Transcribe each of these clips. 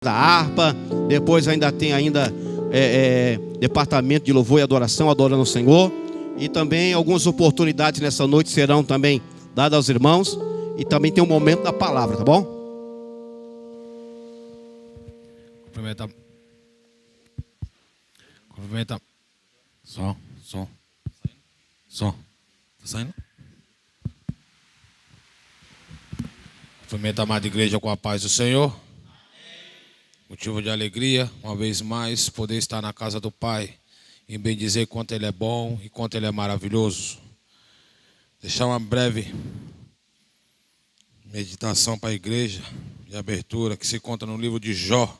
da harpa, depois ainda tem departamento de louvor e adoração, adorando o Senhor, e também algumas oportunidades nessa noite serão também dadas aos irmãos, e também tem um momento da palavra, tá bom? Cumprimenta. Som. Tá saindo? Cumprimenta a amada igreja com a paz do Senhor. Motivo de alegria, uma vez mais, poder estar na casa do Pai e bem dizer quanto Ele é bom e quanto Ele é maravilhoso. Deixar uma breve meditação para a igreja de abertura que se encontra no livro de Jó,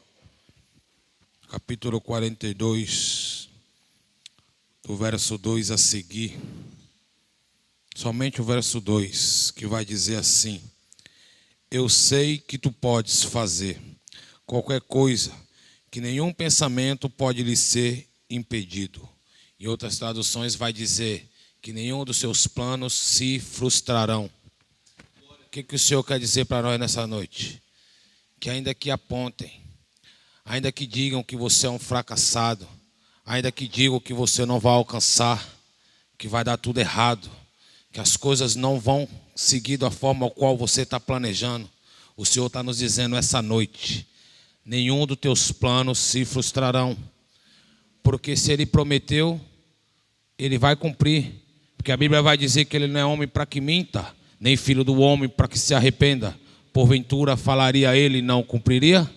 capítulo 42, do verso 2 a seguir. Somente o verso 2, que vai dizer assim: eu sei que tu podes fazer qualquer coisa, que nenhum pensamento pode lhe ser impedido. Em outras traduções vai dizer que nenhum dos seus planos se frustrarão. O que o Senhor quer dizer para nós nessa noite? Que ainda que apontem, ainda que digam que você é um fracassado, ainda que digam que você não vai alcançar, que vai dar tudo errado, que as coisas não vão seguir da forma ao qual você está planejando, o Senhor está nos dizendo essa noite: nenhum dos teus planos se frustrarão, porque se Ele prometeu, Ele vai cumprir, porque a Bíblia vai dizer que Ele não é homem para que minta, nem filho do homem para que se arrependa. Porventura falaria Ele e não cumpriria?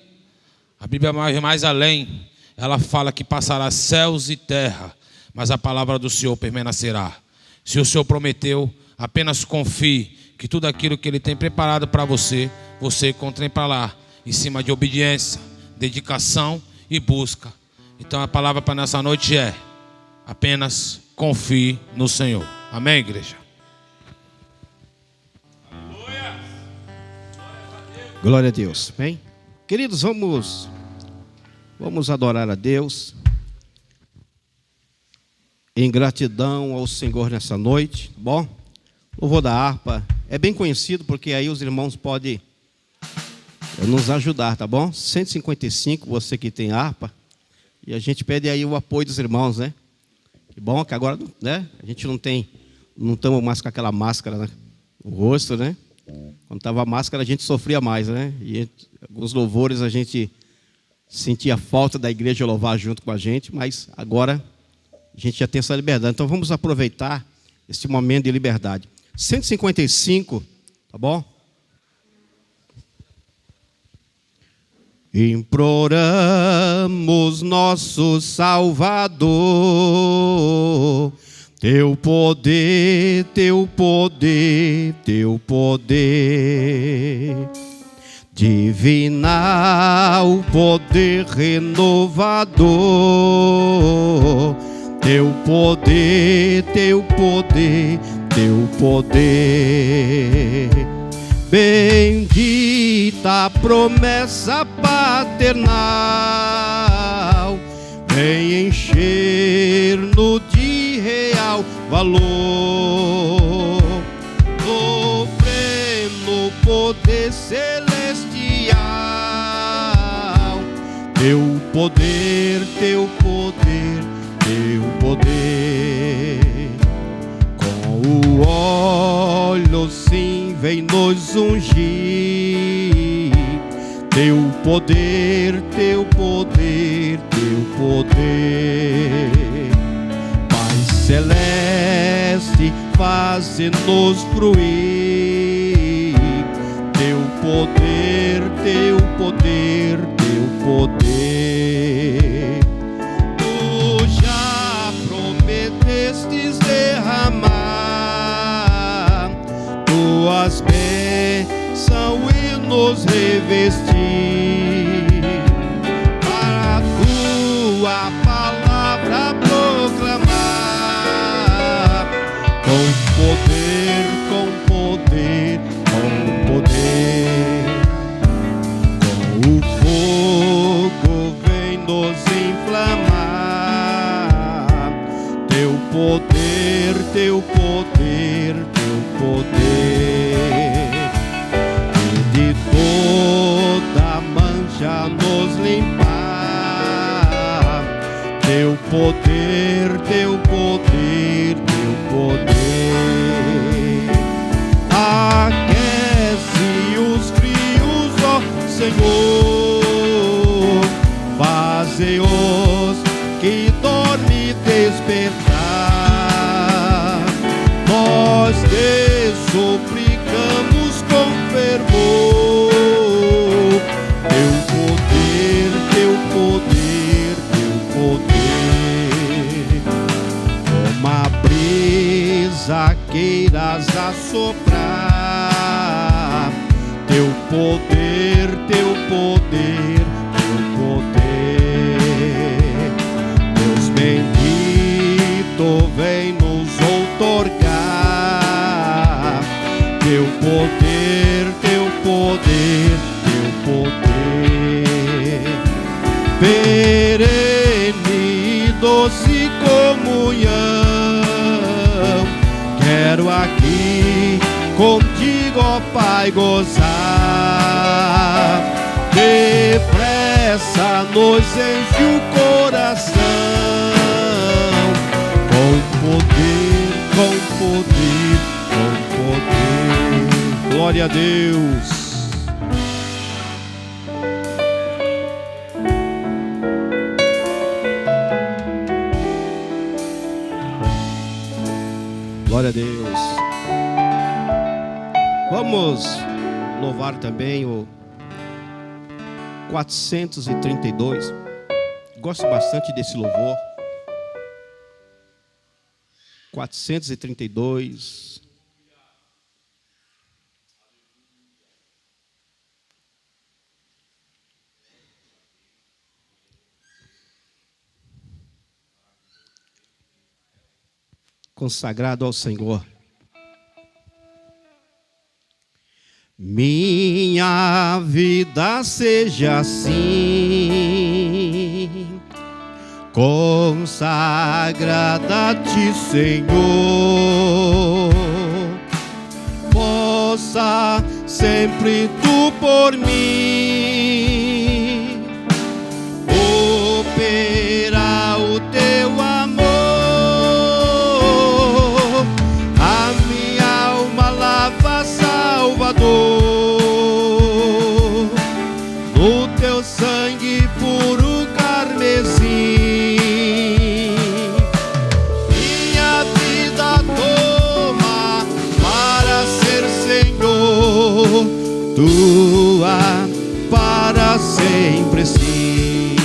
A Bíblia vai mais além, ela fala que passará céus e terra, mas a palavra do Senhor permanecerá. Se o Senhor prometeu, apenas confie que tudo aquilo que Ele tem preparado para você, você contemplará em cima de obediência, dedicação e busca. Então a palavra para nessa noite é: apenas confie no Senhor. Amém, igreja? Glória a Deus. Bem, queridos, vamos adorar a Deus em gratidão ao Senhor nessa noite, tá bom? Louvor da harpa é bem conhecido, porque aí os irmãos podem nos ajudar, tá bom? 155, você que tem harpa, e a gente pede aí o apoio dos irmãos, né? Que bom que agora, né? A gente não estamos mais com aquela máscara, né, no rosto, né? Quando estava a máscara a gente sofria mais, né? E alguns louvores a gente sentia falta da igreja louvar junto com a gente, mas agora a gente já tem essa liberdade. Então vamos aproveitar esse momento de liberdade. 155, tá bom? Imploramos nosso Salvador, teu poder, teu poder, teu poder, divinal poder renovador, teu poder, teu poder, teu poder. Bendita promessa paternal, vem encher-no de real valor, sofrendo poder celestial, teu poder, teu poder, teu poder. Com o óleo sim vem nos ungir, teu poder, teu poder, teu poder. Pai celeste, faze-nos fruir, teu poder, teu poder, teu poder. Tu já prometestes derramar tuas bênçãos e nos revestir, para a tua palavra proclamar, com poder, com poder, com poder, com o limpar. Teu poder, teu poder, teu poder aquece os frios, ó Senhor. Faze-os que dorme despertar. Nós te suplicamos com fervor. Teu poder, teu poder, teu poder. Como a brisa queiras assoprar. Teu poder, teu poder, teu poder. Deus bendito, vem nos outorgar teu poder, teu poder, teu poder. Perene e doce comunhão, quero aqui contigo, ó Pai, gozar. Depressa nos enche o coração com poder, com poder, com poder. Glória a Deus. Glória a Deus. Vamos louvar também o 432. Gosto bastante desse louvor. 432. Consagrado ao Senhor. Minha vida seja assim, consagrada a ti, Senhor. Possa sempre tu por mim operar o teu amor. A minha alma lava, Salvador, no teu sangue puro carmesim. Minha vida toma para ser Senhor, tua para sempre sim.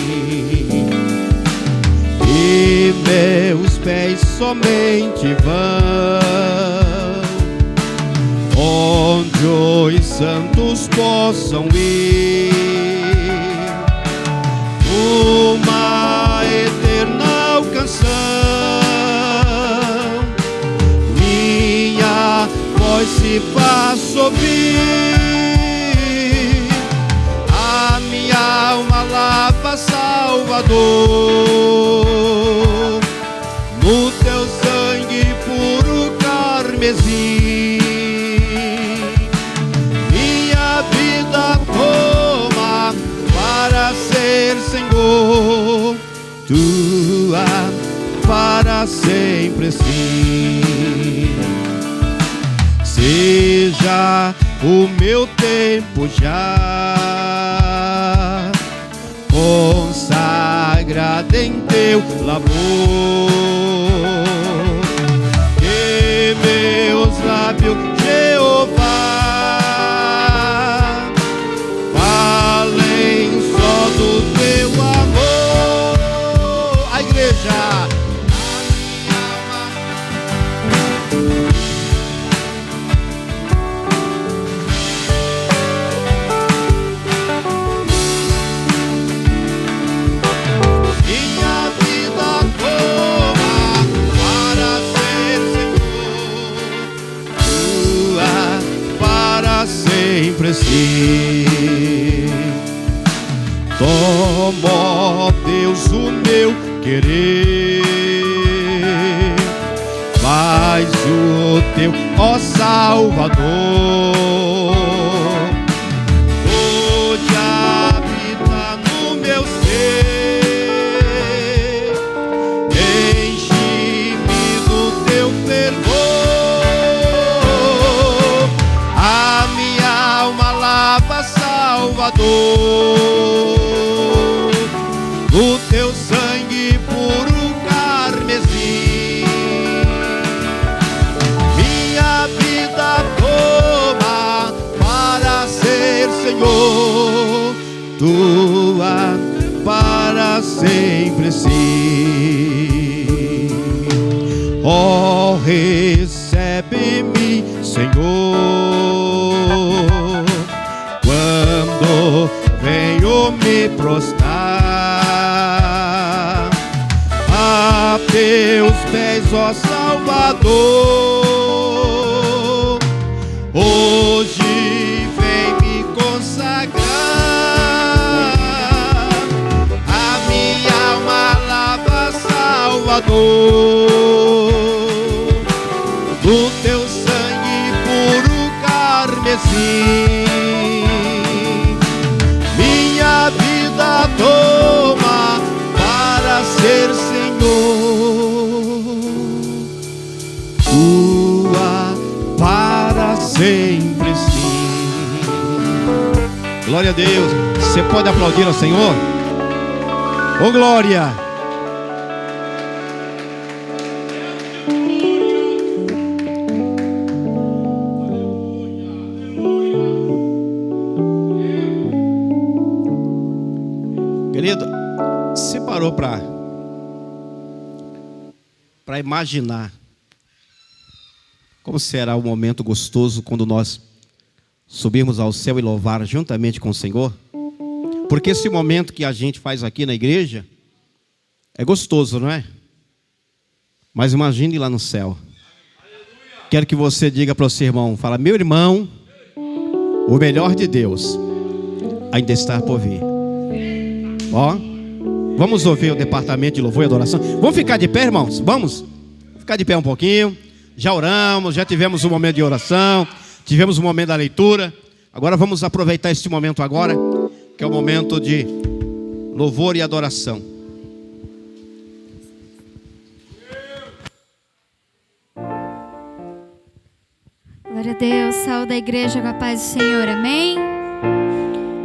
E meus pés somente vão onde os santos possam ir, uma eterna canção. Minha voz se faz ouvir, a minha alma lava, Salvador, no teu sangue puro carmesim. Toma para ser Senhor, tua para sempre sim. Seja o meu tempo já consagrado em teu labor, que meus lábios, Jeová, do teu amor. A igreja, minha vida toma para ser Senhor, tua para sempre sim. Toma, ó Deus, o meu querer, faz o teu, ó Salvador, onde habita no meu teu ser, enche-me do teu fervor, a minha alma lava, Salvador, o teu sangue puro carmesim, minha vida toma para ser Senhor, tua para sempre sim. Oh, recebe-me, Senhor, quando venho me prostrar a teus pés, ó Salvador. Hoje vem me consagrar, a minha alma lava, Salvador, do teu sangue puro carmesim, minha vida toma para ser Senhor, tua para sempre sim. Glória a Deus. Você pode aplaudir ao Senhor? Ô glória! Querido, você parou para imaginar como será o momento gostoso quando nós subirmos ao céu e louvar juntamente com o Senhor? Porque esse momento que a gente faz aqui na igreja é gostoso, não é? Mas imagine lá no céu. Quero que você diga para o seu irmão, fala: meu irmão, o melhor de Deus ainda está por vir. Ó, vamos ouvir o departamento de louvor e adoração. Vamos ficar de pé, irmãos? Vamos ficar de pé um pouquinho. Já oramos, já tivemos um momento de oração, tivemos um momento da leitura. Agora vamos aproveitar este momento agora, que é o momento de louvor e adoração. Glória a Deus, saúde a igreja com a paz do Senhor, amém?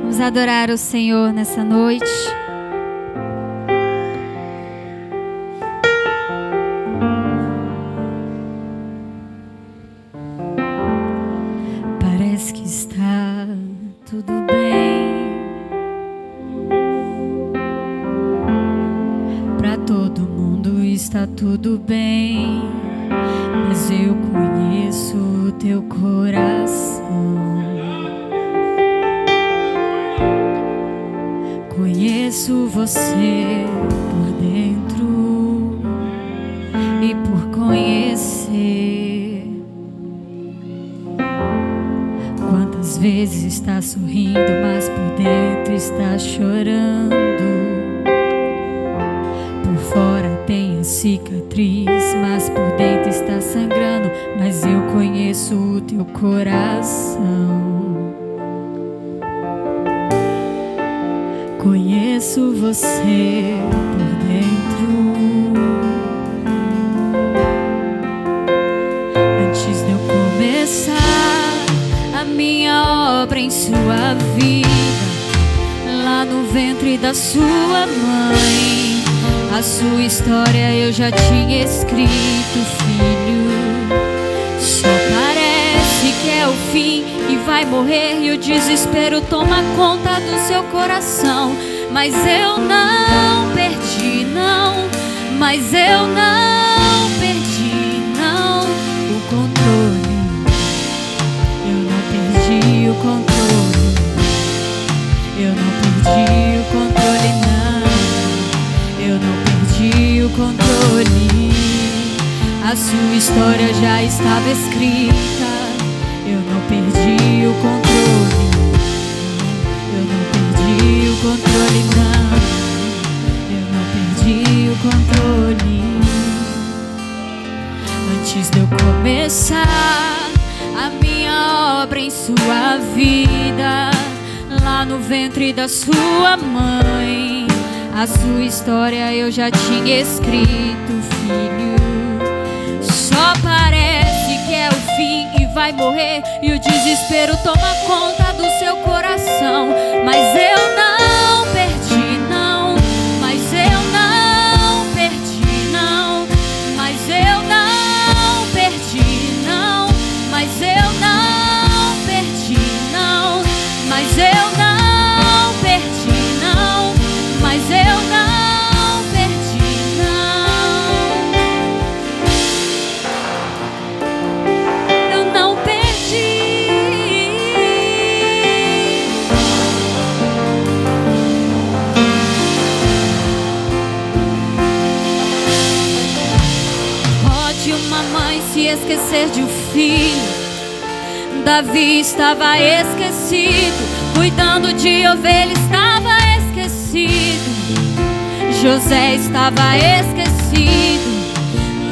Vamos adorar o Senhor nessa noite. Parece que está tudo bem, pra todo mundo está tudo bem, mas eu conheço o teu coração. Conheço você por dentro e por conhecer. Quantas vezes está sorrindo, mas por dentro está chorando. Por fora tem a cicatriz, mas por dentro está sangrando. Mas eu conheço o teu coração. Conheço você por dentro. Antes de eu começar a minha obra em sua vida, lá no ventre da sua mãe, a sua história eu já tinha escrito, filho. Só parece que é o fim e vai morrer, e o desespero toma conta do seu coração. Mas eu não perdi, não. Mas eu não perdi, não, o controle. Eu não perdi o controle. Eu não perdi o controle, não. Eu não perdi o controle. A sua história já estava escrita. Eu não perdi o controle. Eu não perdi o controle, não. Eu não perdi o controle. Antes de eu começar a minha obra em sua vida, lá no ventre da sua mãe, a sua história eu já tinha escrito, filho. Só parece que é o fim e vai morrer, e o desespero toma conta do seu coração. Mas eu não perdi, não. Mas eu não perdi, não. Mas eu não perdi, não. Mas eu não perdi, não. Mas eu não perdi, não. Mas eu não perdi, não. Eu não perdi. Pode uma mãe se esquecer de um filho? Davi estava esquecido, cuidando de ovelha estava esquecido. José estava esquecido,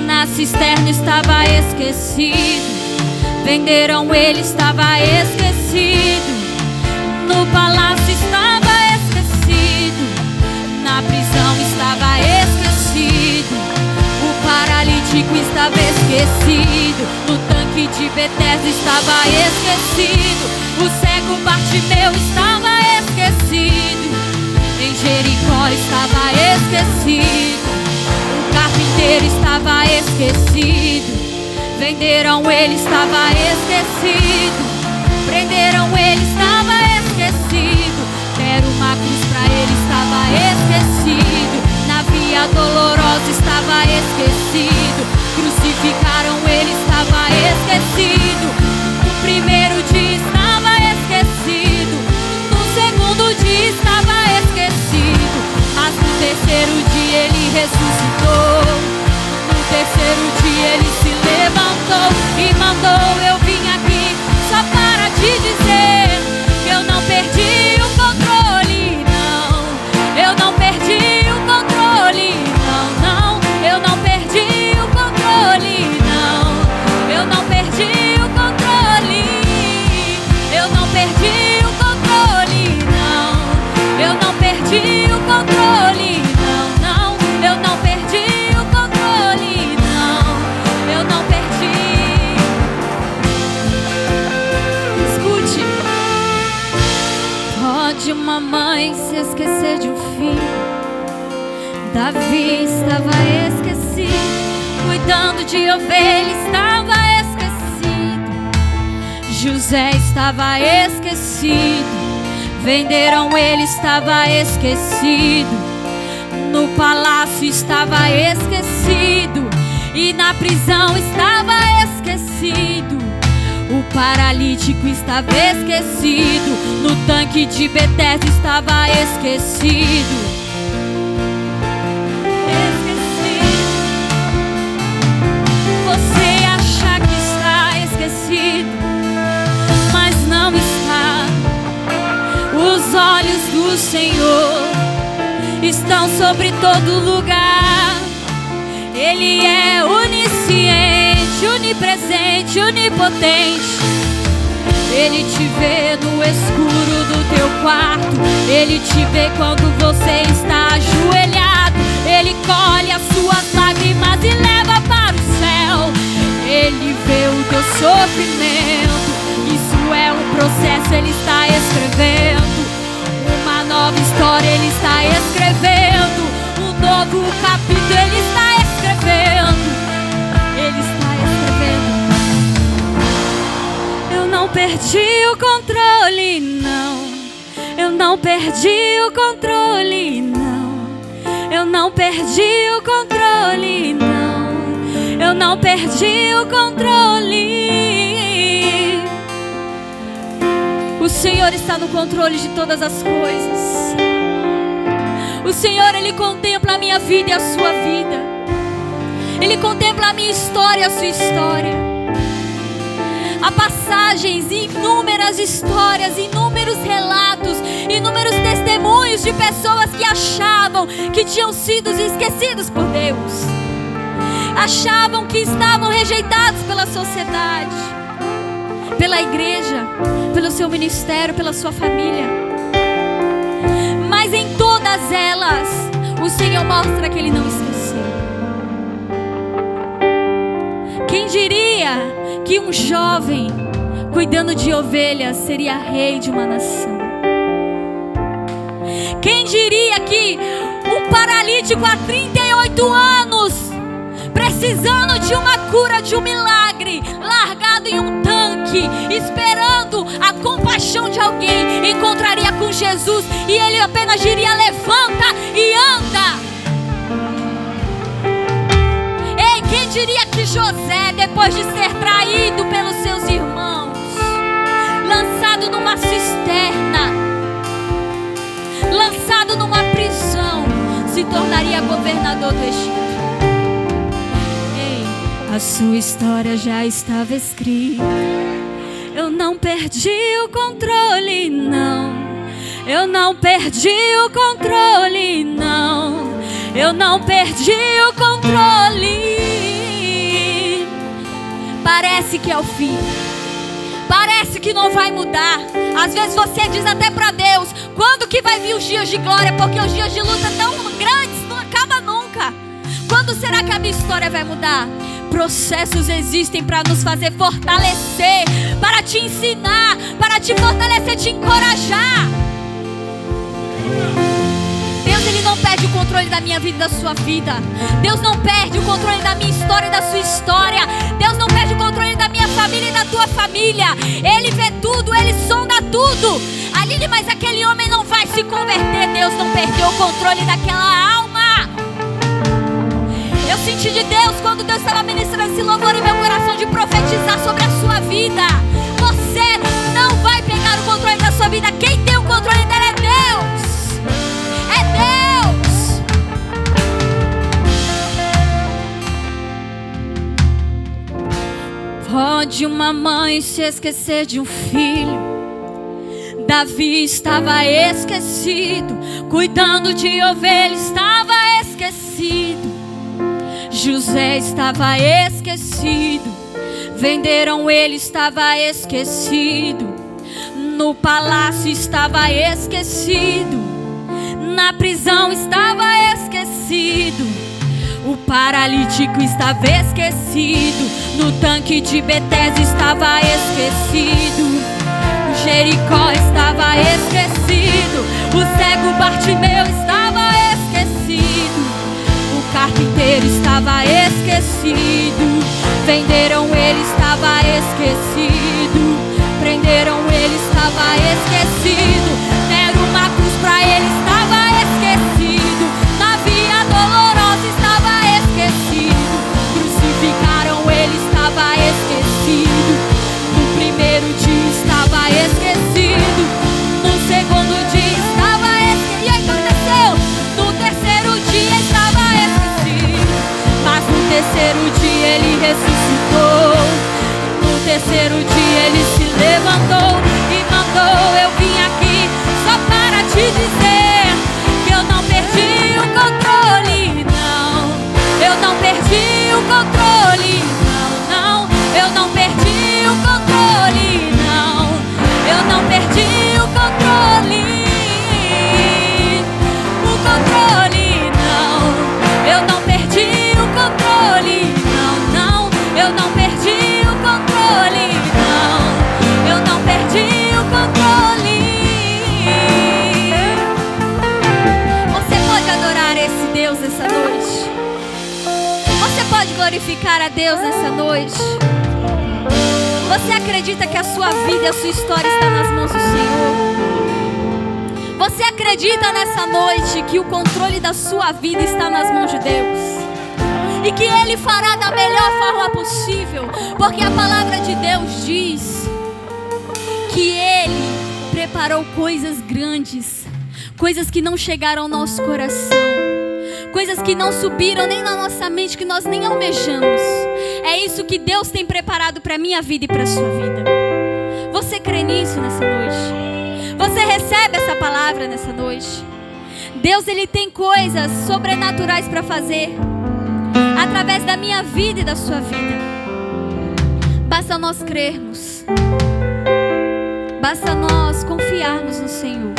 na cisterna estava esquecido. Venderam ele, estava esquecido. No palácio estava esquecido, na prisão estava esquecido. O paralítico estava esquecido, no tanque de Betesda estava esquecido. O cego Bartimeu estava esquecido, em Jericó estava esquecido. O carpinteiro estava esquecido, venderam ele, estava esquecido. Prenderam ele, estava esquecido. Deram uma cruz pra ele, estava esquecido. Na via dolorosa estava esquecido. Crucificaram ele, estava esquecido. No primeiro dia estava esquecido, no segundo dia estava esquecido. Mas no terceiro dia ele ressuscitou. No terceiro dia ele se levantou e mandou: eu vim aqui só para te dizer que eu não perdi o controle, não. Eu não perdi o controle, não, não. Eu não perdi o controle, não. Eu não perdi o controle. Eu não perdi o controle, não. Eu não perdi o controle, não, não. Eu não perdi o controle, não. Eu não perdi. Escute. Pode uma mãe se esquecer de um filho? Davi estava esquecido, cuidando de ovelha estava esquecido. José estava esquecido, venderam ele, estava esquecido. No palácio estava esquecido, e na prisão estava esquecido. O paralítico estava esquecido, no tanque de Betesda estava esquecido. Você acha que está esquecido, mas não está. Os olhos do Senhor estão sobre todo lugar. Ele é onisciente, onipresente, onipotente. Ele te vê no escuro do teu quarto. Ele te vê quando você está ajoelhado. Ele colhe as suas lágrimas e leva para o céu. Ele vê o teu sofrimento. Isso é um processo, ele está escrevendo uma nova história, ele está escrevendo um novo capítulo, ele está escrevendo. Ele está escrevendo. Eu não perdi o controle, não. Eu não perdi o controle, não. Eu não perdi o controle, não. Eu não perdi o controle. O Senhor está no controle de todas as coisas. O Senhor, Ele contempla a minha vida e a sua vida. Ele contempla a minha história e a sua história. Há passagens, inúmeras histórias, inúmeros relatos, inúmeros testemunhos de pessoas que achavam que tinham sido esquecidos por Deus. Achavam que estavam rejeitados pela sociedade, pela igreja, pelo seu ministério, pela sua família. todas elas, o Senhor mostra que Ele não esqueceu. Quem diria que um jovem cuidando de ovelhas seria rei de uma nação? Quem diria que um paralítico há 38 anos, precisando de uma cura, de um milagre, largado em um tanque, esperando a compaixão de alguém, encontraria com Jesus e ele apenas diria: levanta e anda. Ei, quem diria que José, depois de ser traído pelos seus irmãos, lançado numa cisterna, lançado numa prisão, se tornaria governador do Egito? A sua história já estava escrita. Eu não perdi o controle, não. Eu não perdi o controle, não. Eu não perdi o controle. Parece que é o fim. Parece que não vai mudar. Às vezes você diz até para Deus: quando que vai vir os dias de glória? Porque os dias de luta tão grandes, não acaba nunca. Quando será que a minha história vai mudar? Processos existem para nos fazer fortalecer, para te ensinar, para te fortalecer, te encorajar. Deus, Ele não perde o controle da minha vida e da sua vida. Deus não perde o controle da minha história e da sua história. Deus não perde o controle da minha família e da tua família. Ele vê tudo, Ele sonda tudo. Aline, mas aquele homem não vai se converter. Deus não perdeu o controle daquela alma. Eu senti de Deus quando Deus estava ministrando esse louvor em meu coração, de profetizar sobre a sua vida. Você não vai pegar o controle da sua vida. Quem tem o controle dela é Deus. É Deus. Pode uma mãe se esquecer de um filho? Davi estava esquecido, cuidando de ovelhas, estava esquecido. José estava esquecido, venderam ele, estava esquecido. No palácio estava esquecido, na prisão estava esquecido. O paralítico estava esquecido, no tanque de Betesda estava esquecido. O Jericó estava esquecido, o cego Bartimeu estava esquecido. O carpinteiro estava esquecido, venderam ele, estava esquecido. Prenderam ele, estava esquecido. Deram uma cruz pra ele, estava esquecido. Na via dolorosa estava esquecido. Crucificaram ele, estava esquecido. No primeiro dia estava esquecido. No segundo dia estava esquecido. E aí aconteceu? No terceiro dia estava esquecido. Mas no terceiro dia ele ressuscitou. No terceiro dia ele se levantou e mandou: eu vim aqui só para te dizer que eu não perdi o controle, não. Eu não perdi o controle, não, não. Eu não perdi o controle, não. Eu não perdi o controle. O controle, não. Eu não perdi o controle, não, não. Eu não perdi o controle, não. Eu não perdi o controle. Você pode adorar esse Deus essa noite? Você pode glorificar a Deus nessa noite? Você acredita que a sua vida e a sua história está nas mãos do Senhor? Você acredita nessa noite que o controle da sua vida está nas mãos de Deus? E que Ele fará da melhor forma possível? Porque a palavra de Deus diz que Ele preparou coisas grandes, coisas que não chegaram ao nosso coração, coisas que não subiram nem na nossa mente, que nós nem almejamos. É isso que Deus tem preparado para a minha vida e para a sua vida. Você crê nisso nessa noite? Você recebe essa palavra nessa noite? Deus, Ele tem coisas sobrenaturais para fazer através da minha vida e da sua vida. Basta nós crermos. Basta nós confiarmos no Senhor.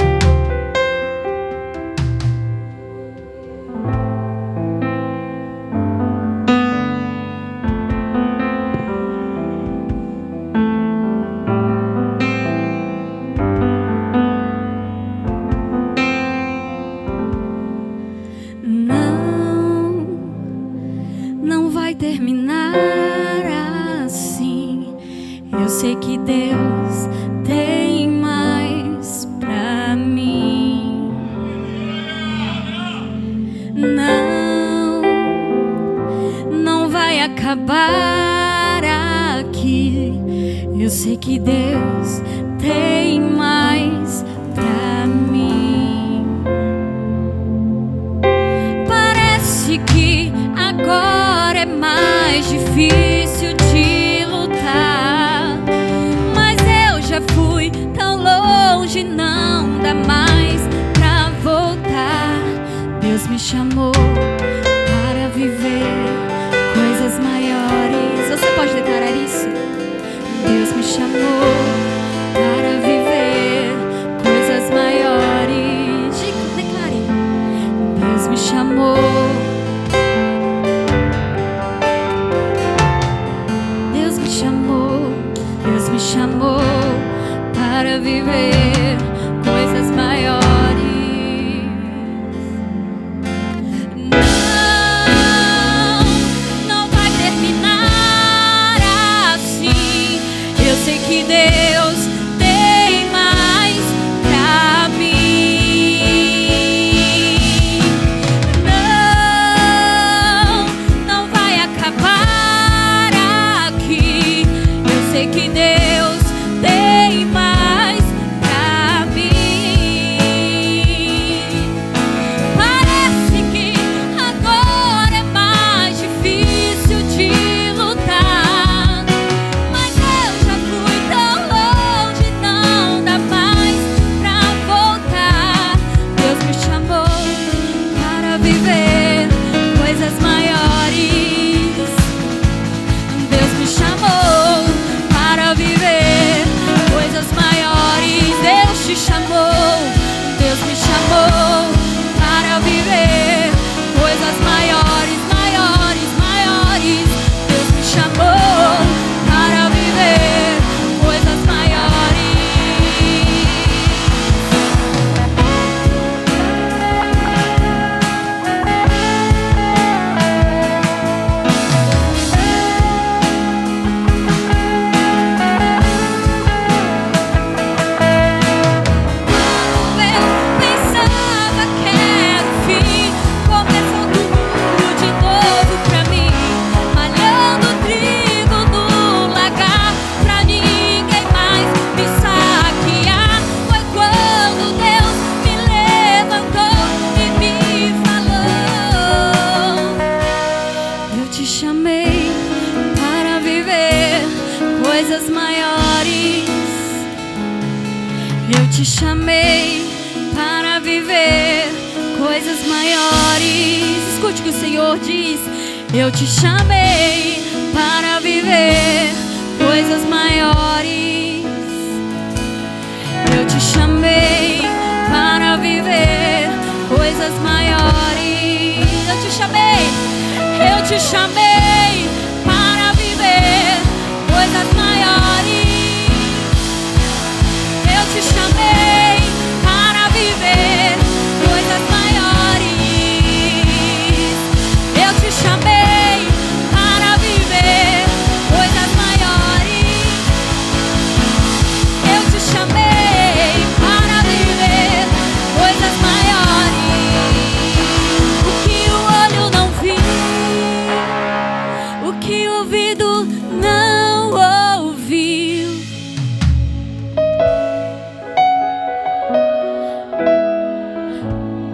acabar aqui. Eu sei que Deus tem mais pra mim. Parece que agora é mais difícil de lutar, mas eu já fui tão longe, não dá mais pra voltar. Deus me chamou para viver coisas maiores. Você pode declarar isso? Deus me chamou para viver coisas maiores. Declare. Deus me chamou. Deus me chamou. Deus me chamou para viver coisas maiores. Não vai terminar assim. Eu sei que Deus tem mais pra mim. Não vai acabar aqui. Eu sei que Deus tem mais pra mim. Parece que agora é mais difícil de lutar, mas eu já fui tão longe, não dá mais pra voltar. Deus me chamou para viver coisas maiores. Deus me chamou para viver coisas maiores. Deus te chamou. Deus me chamou para viver coisas maiores, maiores, maiores. Deus me chamou para viver coisas maiores. Eu pensava que era o fim, começou tudo de novo pra mim, malhando trigo no lagar, pra ninguém mais me saquear. Foi quando Deus me levantou e me falou: eu te chamei para viver coisas maiores. Eu te chamei para viver coisas maiores. Escute o que o Senhor diz. Eu te chamei para viver coisas maiores. Eu te chamei para viver coisas maiores. Eu te chamei para viver coisas maiores. Eu te chamei para viver coisas maiores. Eu te chamei para viver coisas maiores. Eu te chamei para viver coisas maiores. O que o olho não viu, o que o ouvido não ouviu.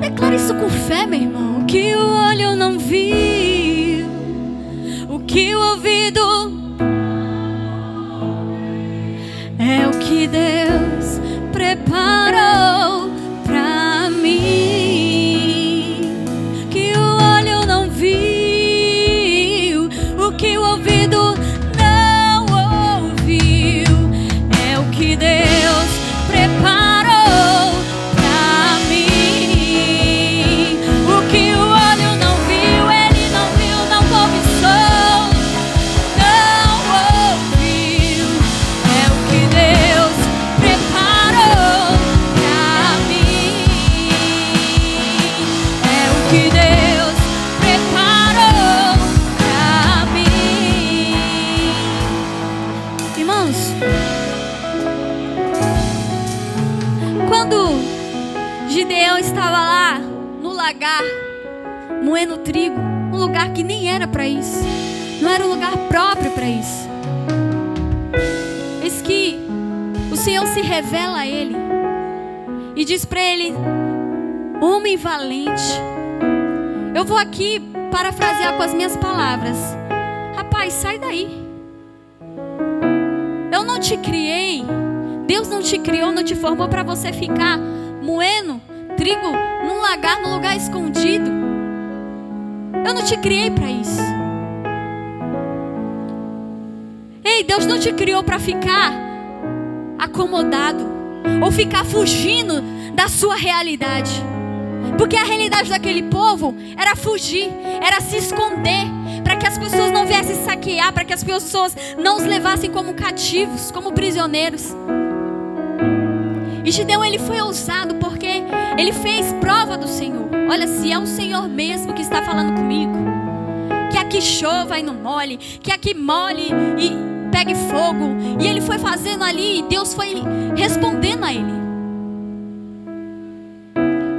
Declara isso com fé, meu irmão. O que o olho não viu, o que o ouvido, é o que Deus preparou pra mim. Que o olho não viu, o que o ouvido não ouviu, é o que Deus preparou pra mim. O que o olho não viu, ele não viu, não cobiçou, não ouviu, é o que Deus preparou pra mim. É o que Deus preparou pra mim. Irmãos, quando Gideão estava lá no lagar, moendo trigo, um lugar que nem era para isso, Não era um lugar próprio para isso. Eis que o Senhor se revela a ele e diz para ele: homem valente. Eu vou aqui parafrasear com as minhas palavras. Rapaz, sai daí. Eu não te criei. Deus não te criou, não te formou para você ficar moendo trigo num lagar, num lugar escondido. Eu não te criei para isso. Ei, Deus não te criou para ficar acomodado ou ficar fugindo da sua realidade. Porque a realidade daquele povo era fugir, era se esconder, para que as pessoas não viessem saquear, para que as pessoas não os levassem como cativos, como prisioneiros. E Gideão, ele foi ousado porque ele fez prova do Senhor. Olha, se é o Senhor mesmo que está falando comigo, que aqui chova e não molhe, que aqui molhe e pegue fogo. E ele foi fazendo ali e Deus foi respondendo a ele.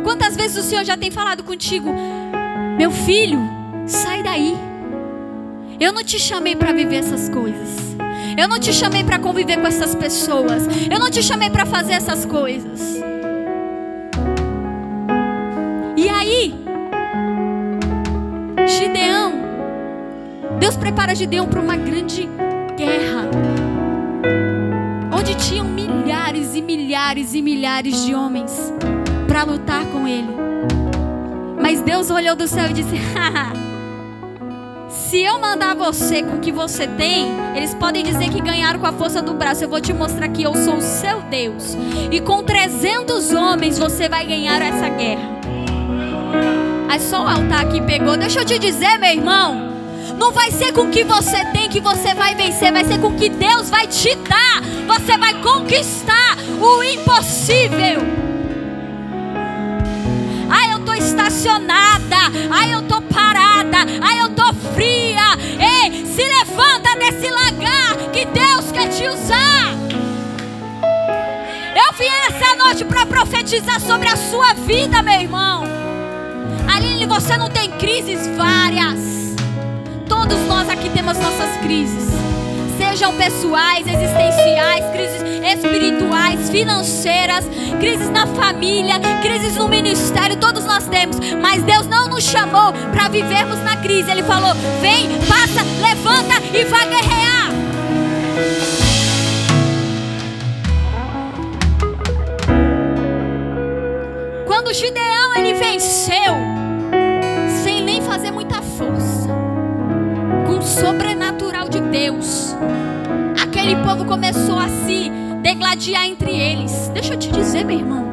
Quantas vezes o Senhor já tem falado contigo: meu filho, sai daí. Eu não te chamei para viver essas coisas. Eu não te chamei para conviver com essas pessoas. Eu não te chamei para fazer essas coisas. E aí, Gideão, Deus prepara Gideão para uma grande guerra, onde tinham milhares e milhares e milhares de homens para lutar com ele. Mas Deus olhou do céu e disse: se eu mandar você com o que você tem, eles podem dizer que ganharam com a força do braço. Eu vou te mostrar que eu sou o seu Deus, e com 300 homens você vai ganhar essa guerra. Aí só o altar que pegou. Deixa eu te dizer, meu irmão, não vai ser com o que você tem que você vai vencer, vai ser com o que Deus vai te dar. Você vai conquistar o impossível. Ai, eu tô estacionada. Ai, eu tô parada. Ai, eu tô fria. Ei, se levanta desse lagar que Deus quer te usar. Eu vim essa noite para profetizar sobre a sua vida, meu irmão. Aline, você não tem crises várias. Todos nós aqui temos nossas crises. Sejam pessoais, existenciais, crises espirituais, financeiras, crises na família, crises no ministério, todos nós temos. Mas Deus não nos chamou para vivermos na crise. Ele falou: vem, passa, levanta e vai guerrear. Quando Gideão, ele venceu, sem nem fazer muita força, com o sobrenatural de Deus, aquele povo começou a se degladiar entre eles. Deixa eu te dizer, meu irmão,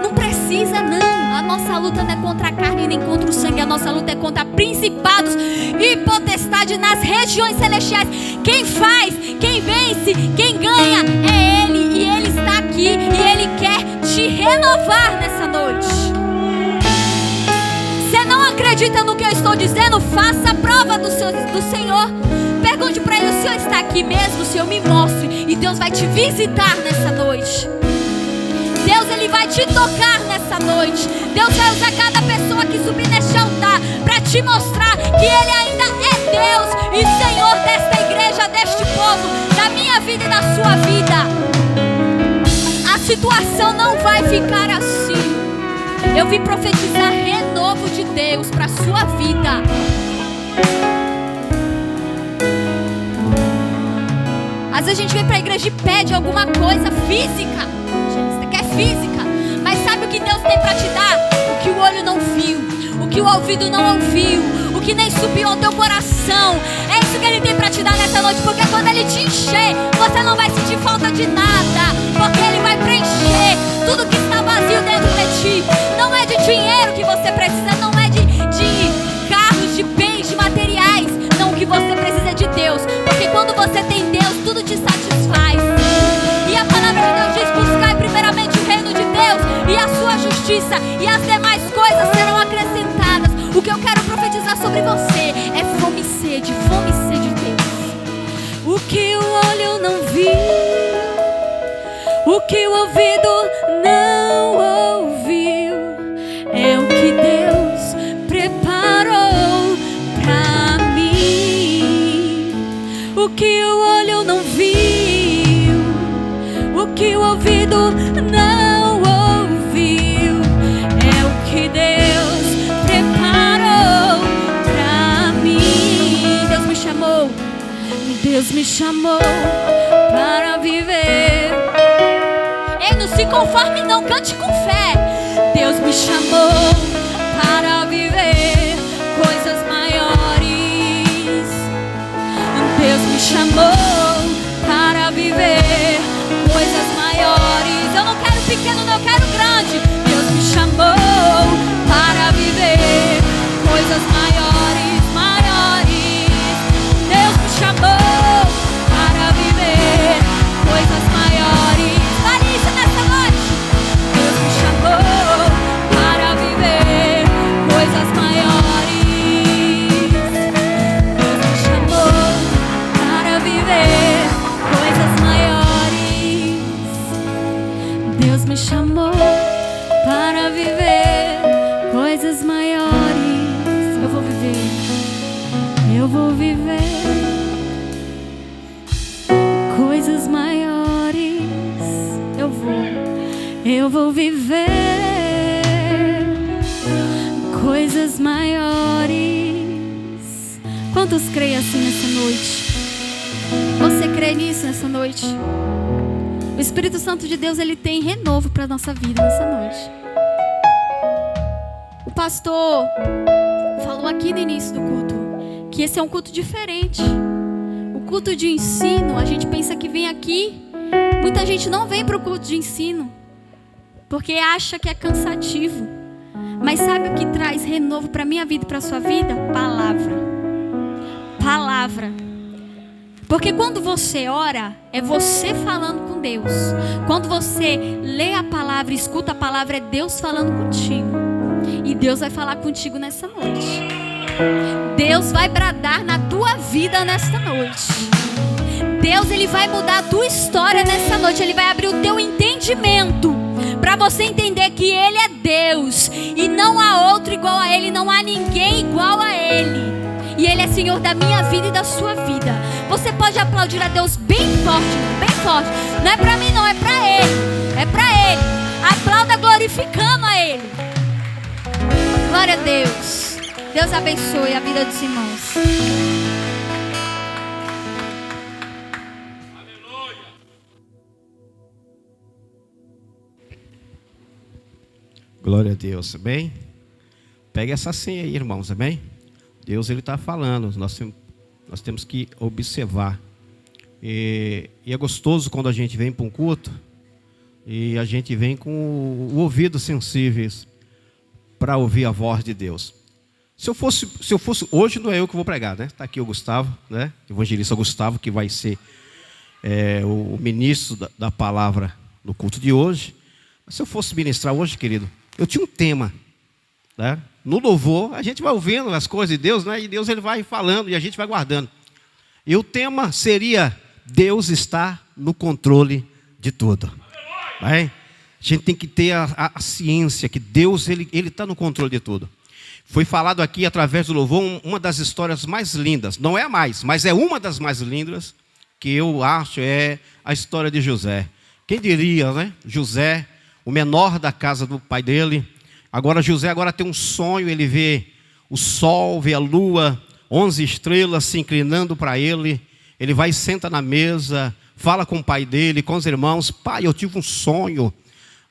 não precisa não. A nossa luta não é contra a carne nem contra o sangue. A nossa luta é contra principados e potestades nas regiões celestiais. Quem faz, quem vence, quem ganha é Ele. E Ele está aqui e Ele quer te renovar nessa noite. Você não acredita no que eu estou dizendo? Faça a prova do Senhor. Pergunte para Ele: o Senhor está aqui mesmo? O Senhor me mostre. E Deus vai te visitar nessa noite. Deus, Ele vai te tocar nessa noite. Deus vai usar cada pessoa que subir neste altar para te mostrar que Ele ainda é Deus e Senhor desta igreja, deste povo, da minha vida e da sua vida. A situação não vai ficar assim. Eu vim profetizar renovo de Deus para a sua vida. Às vezes a gente vem para a igreja e pede alguma coisa física. Você quer física, mas sabe o que Deus tem para te dar? O que o olho não viu, o que o ouvido não ouviu, o que nem subiu ao teu coração. É isso que Ele tem para te dar nessa noite. Porque quando Ele te encher, você não vai sentir falta de nada, porque Ele vai preencher tudo que está vazio dentro de ti. Não é de dinheiro que você precisa, não é de carros, de bens, de materiais. Não, o que você precisa é de Deus. Porque quando você tem Deus, tudo te satisfaz. E a palavra de Deus diz: buscai primeiramente o reino de Deus e a sua justiça, e as demais coisas serão acrescentadas. O que eu quero profetizar sobre você é fome e sede de Deus. O que o olho não viu, o que o ouvido não ouviu, é o que Deus preparou pra mim. chamou para viver. Ei, não se conforme não, cante com fé. Deus me chamou para viver coisas maiores. Deus me chamou para viver coisas maiores. Eu não quero pequeno, não, eu quero grande. Deus me chamou para viver coisas maiores, maiores. Deus me chamou para viver coisas maiores. Fale isso nessa noite. Deus me chamou para viver coisas maiores. Deus me chamou para viver coisas maiores. Deus me chamou para viver coisas maiores. Eu vou viver. Eu vou viver coisas maiores. Eu vou viver coisas maiores. Quantos creem assim nessa noite? Você crê nisso nessa noite? O Espírito Santo de Deus, ele tem renovo para a nossa vida nessa noite. O pastor falou aqui no início do culto que esse é um culto diferente. O culto de ensino, a gente pensa que vem aqui. Muita gente não vem para o culto de ensino porque acha que é cansativo. Mas sabe o que traz renovo para a minha vida e para a sua vida? Palavra. Palavra. Porque quando você ora, é você falando com Deus. Quando você lê a palavra, escuta a palavra, é Deus falando contigo. E Deus vai falar contigo nessa noite. Deus vai bradar na tua vida nesta noite. Deus, ele vai mudar a tua história nessa noite. Ele vai abrir o teu entendimento para você entender que Ele é Deus e não há outro igual a Ele, não há ninguém igual a Ele. E Ele é Senhor da minha vida e da sua vida. Você pode aplaudir a Deus bem forte, bem forte. Não é para mim não, é para Ele. É para Ele. Aplauda glorificando a Ele. Glória a Deus. Deus abençoe a vida dos irmãos. Glória a Deus, amém? Pega essa senha aí, irmãos, amém? Deus, ele está falando, nós temos que observar. E é gostoso quando a gente vem para um culto e a gente vem com o ouvido sensíveis para ouvir a voz de Deus. Se eu fosse, hoje não é eu que vou pregar, né? Está aqui o Gustavo, né? Evangelista Gustavo, que vai ser o ministro da palavra no culto de hoje. Mas se eu fosse ministrar hoje, querido, eu tinha um tema, né? No louvor, a gente vai ouvindo as coisas de Deus, né? E Deus, ele vai falando e a gente vai guardando. E o tema seria: Deus está no controle de tudo. Né? A gente tem que ter a ciência que Deus, ele está no controle de tudo. Foi falado aqui através do louvor uma das histórias mais lindas. Não é a mais, mas é uma das mais lindas que eu acho é a história de José. Quem diria, né? José, o menor da casa do pai dele. Agora José tem um sonho, ele vê o sol, vê a lua, 11 estrelas se inclinando para ele. Ele vai e senta na mesa, fala com o pai dele, com os irmãos: pai, eu tive um sonho.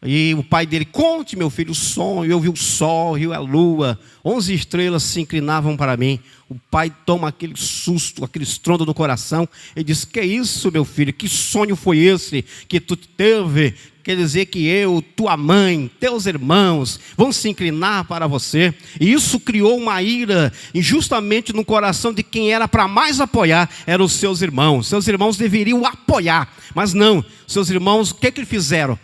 E o pai dele: conte, meu filho, o sonho. Eu vi o sol, vi a lua, 11 estrelas se inclinavam para mim. O pai toma aquele susto, aquele estrondo no coração e diz: que isso, meu filho, que sonho foi esse que tu teve? Quer dizer que eu, tua mãe, teus irmãos vão se inclinar para você. E isso criou uma ira injustamente no coração de quem era para mais apoiar, eram os seus irmãos. Seus irmãos deveriam apoiar, mas não. Seus irmãos, o que eles fizeram?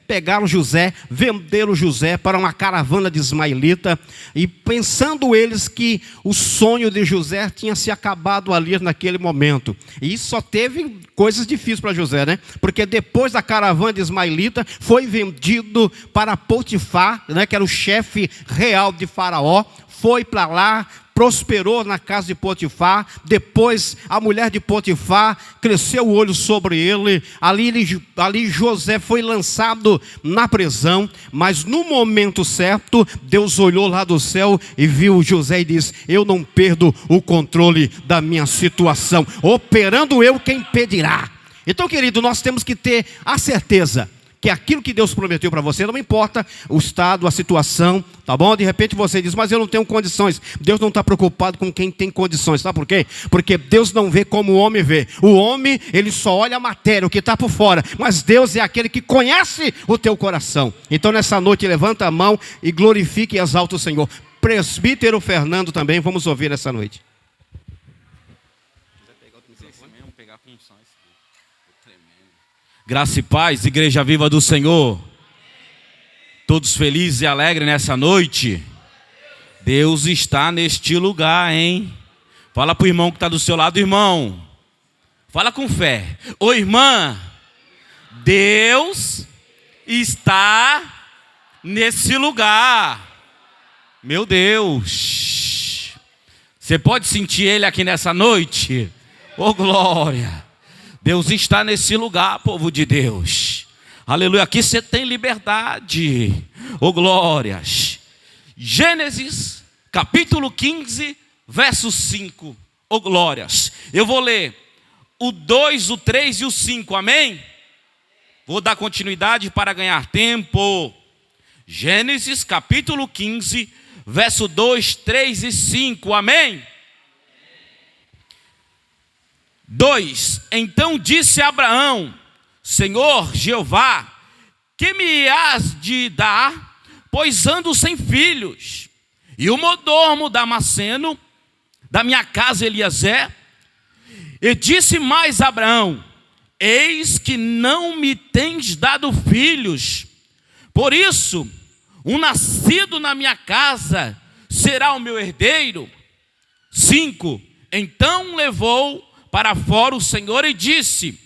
Pegaram José, venderam José para uma caravana de ismaelita, e pensando eles que o sonho de José tinha se acabado ali naquele momento. E só teve coisas difíceis para José, né? Porque depois da caravana de ismaelita, foi vendido para Potifar, né? Que era o chefe real de Faraó. Foi para lá, prosperou na casa de Potifar. Depois a mulher de Potifar cresceu o olho sobre ele. Ali José foi lançado na prisão, mas no momento certo, Deus olhou lá do céu e viu José e disse: eu não perdo o controle da minha situação, operando eu, quem impedirá? Então, querido, nós temos que ter a certeza que aquilo que Deus prometeu para você, não importa o estado, a situação, tá bom? De repente você diz: mas eu não tenho condições. Deus não está preocupado com quem tem condições, sabe por quê? Porque Deus não vê como o homem vê. O homem, ele só olha a matéria, o que está por fora, mas Deus é aquele que conhece o teu coração. Então nessa noite levanta a mão e glorifique e exalta o Senhor. Presbítero Fernando também, vamos ouvir essa noite. Graça e paz, Igreja Viva do Senhor. Todos felizes e alegres nessa noite. Deus está neste lugar, hein? Fala para o irmão que está do seu lado: irmão, fala com fé. Ô irmã, Deus está nesse lugar. Meu Deus, você pode sentir Ele aqui nessa noite? Ô glória! Deus está nesse lugar, povo de Deus. Aleluia. Aqui você tem liberdade. Oh glórias. Gênesis capítulo 15, verso 5. Oh glórias. Eu vou ler o 2, o 3 e o 5. Amém? Vou dar continuidade para ganhar tempo. Gênesis capítulo 15, verso 2, 3 e 5. Amém? 2. Então disse Abraão: Senhor Jeová, que me hás de dar, pois ando sem filhos, e o mordomo Damasceno da minha casa Eliezer? E disse mais Abraão: eis que não me tens dado filhos, por isso um nascido na minha casa será o meu herdeiro. 5. Então levou para fora o Senhor e disse: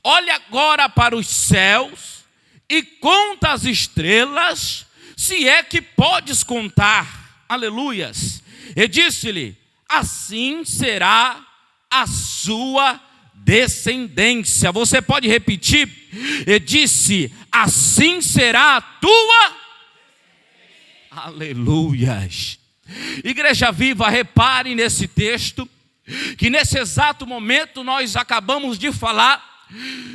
olha agora para os céus e conta as estrelas, se é que podes contar. Aleluias. E disse-lhe: assim será a sua descendência. Você pode repetir? E disse: assim será a tua. Aleluias. Igreja Viva, repare nesse texto, que nesse exato momento nós acabamos de falar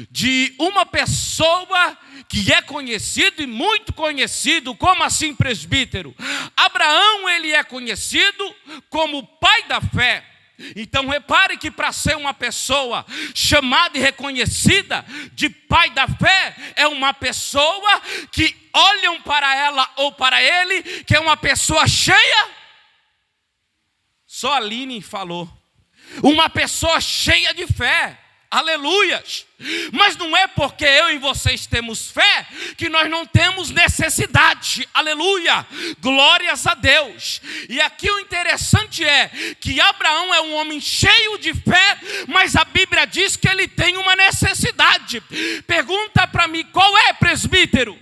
de uma pessoa que é conhecido e muito conhecido. Como assim, presbítero? Abraão, ele é conhecido como o pai da fé. Então repare que para ser uma pessoa chamada e reconhecida de pai da fé, é uma pessoa que olham para ela ou para ele, que é uma pessoa cheia. Só a Aline falou. Uma pessoa cheia de fé. Aleluias. Mas não é porque eu e vocês temos fé que nós não temos necessidade. Aleluia. Glórias a Deus. E aqui o interessante é que Abraão é um homem cheio de fé, mas a Bíblia diz que ele tem uma necessidade. Pergunta para mim: qual é, presbítero?